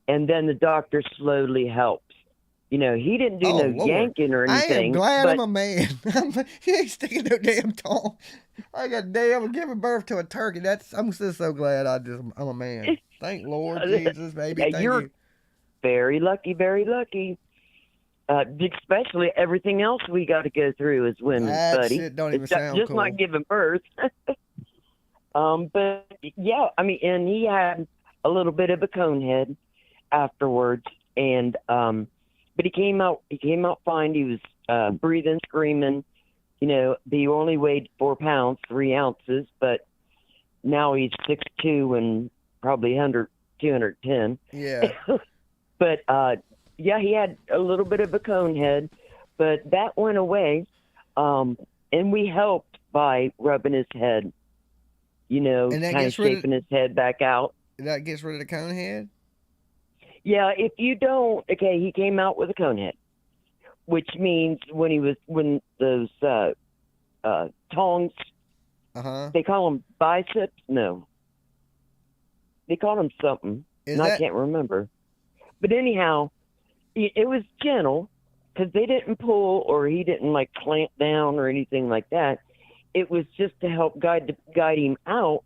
and then the doctor slowly helps. You know, he didn't do Lord. yanking or anything. I am glad I'm a man. He ain't sticking no damn tongue. I got damn giving birth to a turkey. I'm just so glad I'm a man. Thank Lord Jesus, baby. Thank you're you. Very lucky, very lucky. Especially everything else we got to go through as women, buddy. Shit don't even it's sound just cool. not giving birth. But yeah, I mean, and he had a little bit of a cone head afterwards, and but he came out fine. He was breathing, screaming. You know, he only weighed 4 pounds, 3 ounces, but now he's 6'2" and probably 210. Yeah. But yeah, he had a little bit of a cone head, but that went away, and we helped by rubbing his head. You know, kind of shaping his head back out. That gets rid of the cone head? Yeah, if you don't, okay, he came out with a cone head, which means when those tongs, they call them biceps. No, they call them something, I can't remember. But anyhow, it was gentle because they didn't pull or he didn't like clamp down or anything like that. It was just to help guide him out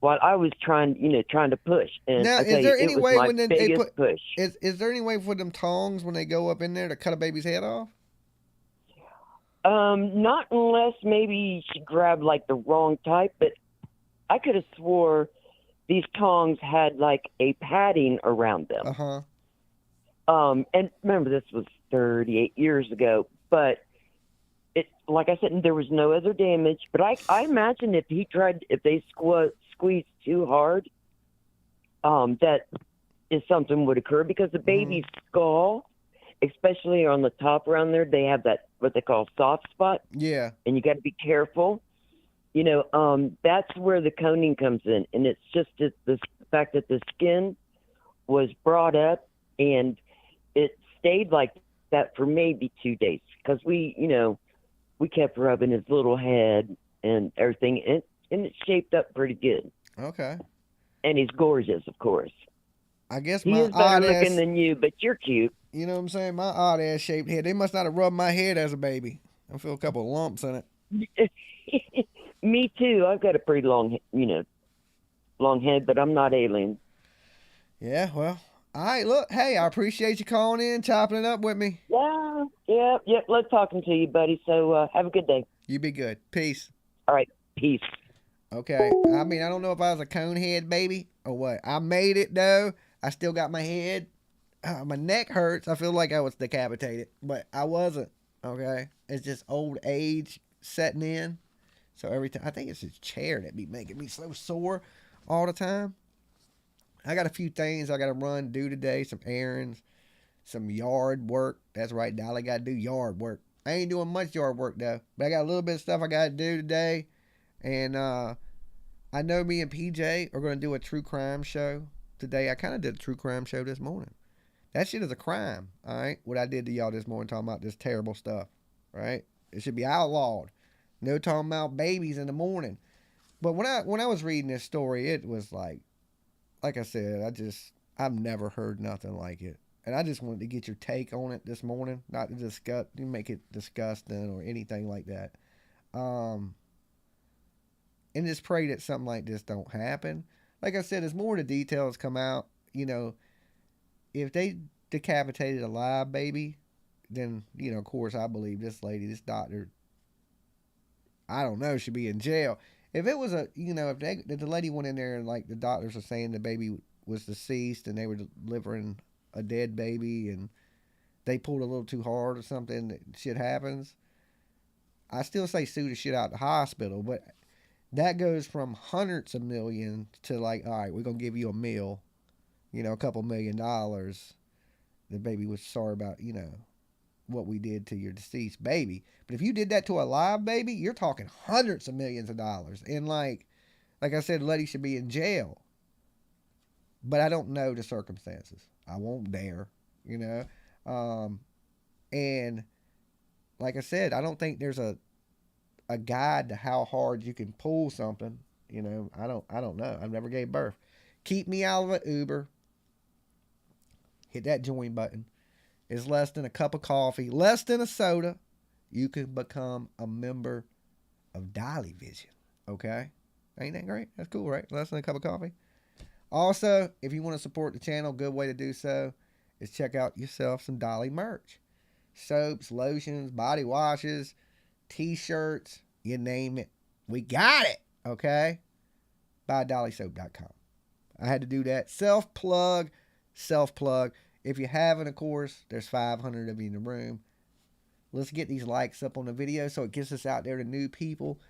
while I was trying to push. And now, I is there any way when they put push? Is there any way for them tongs when they go up in there to cut a baby's head off? Not unless maybe she grabbed like the wrong type, but I could have swore these tongs had like a padding around them. And remember, this was 38 years ago, but like I said, there was no other damage. But I imagine if they squeezed too hard, that is something would occur because the baby's skull, especially on the top around there, they have that what they call soft spot. Yeah. And you got to be careful. That's where the coning comes in, and it's just the fact that the skin was brought up and it stayed like that for maybe 2 days because we kept rubbing his little head and everything, and it shaped up pretty good. Okay. And he's gorgeous, of course. I guess he is better looking than you, but you're cute. You know what I'm saying? My odd ass shaped head. They must not have rubbed my head as a baby. I feel a couple of lumps in it. Me too. I've got a pretty long head, but I'm not alien. Yeah, well, all right. Look, hey, I appreciate you calling in, chopping it up with me. Yeah. Love talking to you, buddy. So have a good day. You be good. Peace. All right. Peace. Okay. I mean, I don't know if I was a conehead baby or what. I made it though. I still got my head. My neck hurts. I feel like I was decapitated, but I wasn't. Okay. It's just old age setting in. So every time, I think it's this chair that be making me so sore all the time. I got a few things I got to do today. Some errands, some yard work. That's right, Dolly, got to do yard work. I ain't doing much yard work though, but I got a little bit of stuff I got to do today. And I know me and PJ are going to do a true crime show today. I kind of did a true crime show this morning. That shit is a crime, all right? What I did to y'all this morning talking about this terrible stuff, right? It should be outlawed. No talking about babies in the morning. But when I was reading this story, it was like I said, I've never heard nothing like it. And I just wanted to get your take on it this morning, not to make it disgusting or anything like that. And just pray that something like this don't happen. Like I said, as more of the details come out, if they decapitated a live baby, then, of course, I believe this doctor, I don't know, should be in jail. If it was if the lady went in there and like the doctors are saying the baby was deceased and they were delivering a dead baby and they pulled a little too hard or something, shit happens. I still say sue the shit out the hospital, but that goes from hundreds of millions to like, all right, we're going to give you a meal, a couple $1 million. The baby was sorry about, what we did to your deceased baby. But if you did that to a live baby, you're talking hundreds of millions of dollars. And like I said, the lady should be in jail. But I don't know the circumstances. I won't dare, and like I said, I don't think there's a guide to how hard you can pull something. I don't know. I've never gave birth. Keep me out of an Uber. Hit that join button. It's less than a cup of coffee, less than a soda. You can become a member of Dolly Vision. Okay? Ain't that great? That's cool, right? Less than a cup of coffee. Also, if you want to support the channel, good way to do so is check out yourself some Dolly merch. Soaps, lotions, body washes, t-shirts, you name it. We got it. Okay? BuyDollySoap.com. I had to do that. Self-plug. If you haven't, of course, there's 500 of you in the room. Let's get these likes up on the video so it gets us out there to new people.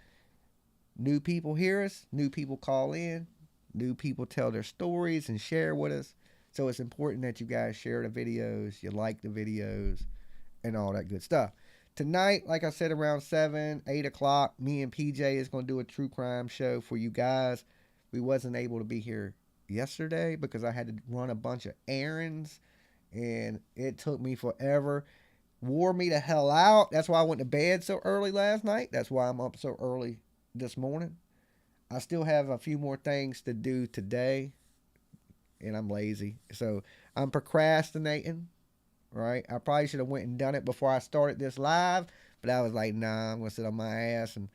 New people hear us. New people call in. New people tell their stories and share with us. So it's important that you guys share the videos, you like the videos, and all that good stuff. Tonight, like I said, around 7, 8 o'clock, me and PJ is going to do a true crime show for you guys. We wasn't able to be here yesterday because I had to run a bunch of errands and it took me forever. Wore me the hell out. That's why I went to bed so early last night. That's why I'm up so early this morning. I still have a few more things to do today and I'm lazy. So I'm procrastinating, right? I probably should have went and done it before I started this live, but I was like, nah, I'm going to sit on my ass and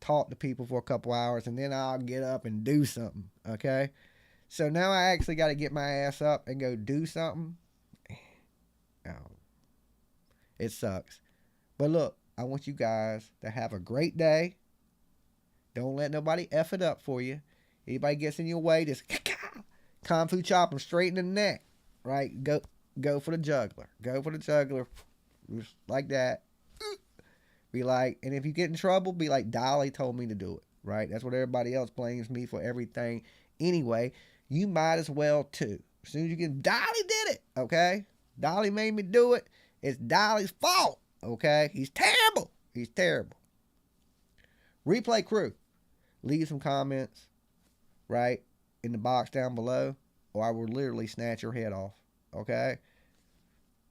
talk to people for a couple hours and then I'll get up and do something, okay? So now I actually got to get my ass up and go do something. Oh, it sucks. But look, I want you guys to have a great day. Don't let nobody F it up for you. Anybody gets in your way, just kung fu chop them straight in the neck, right? Go for the juggler. Go for the juggler. Just like that. Be like, and if you get in trouble, be like, Dolly told me to do it, right? That's what everybody else blames me for everything. Anyway, you might as well too. As soon as you get, Dolly did it, okay? Dolly made me do it. It's Dolly's fault, okay? He's terrible. He's terrible. Replay crew, leave some comments, right, in the box down below, or I will literally snatch your head off, okay?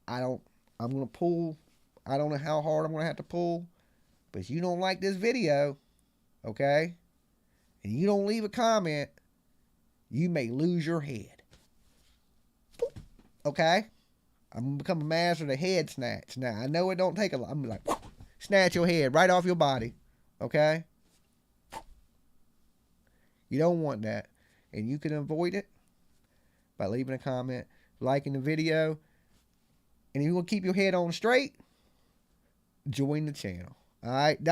I'm going to pull. I don't know how hard I'm going to have to pull, but if you don't like this video, okay, and you don't leave a comment, you may lose your head. Okay? I'm going to become a master of the head snatch. Now, I know it don't take a lot. I'm like, snatch your head right off your body. Okay? You don't want that. And you can avoid it by leaving a comment, liking the video. And if you want to keep your head on straight, join the channel. All right?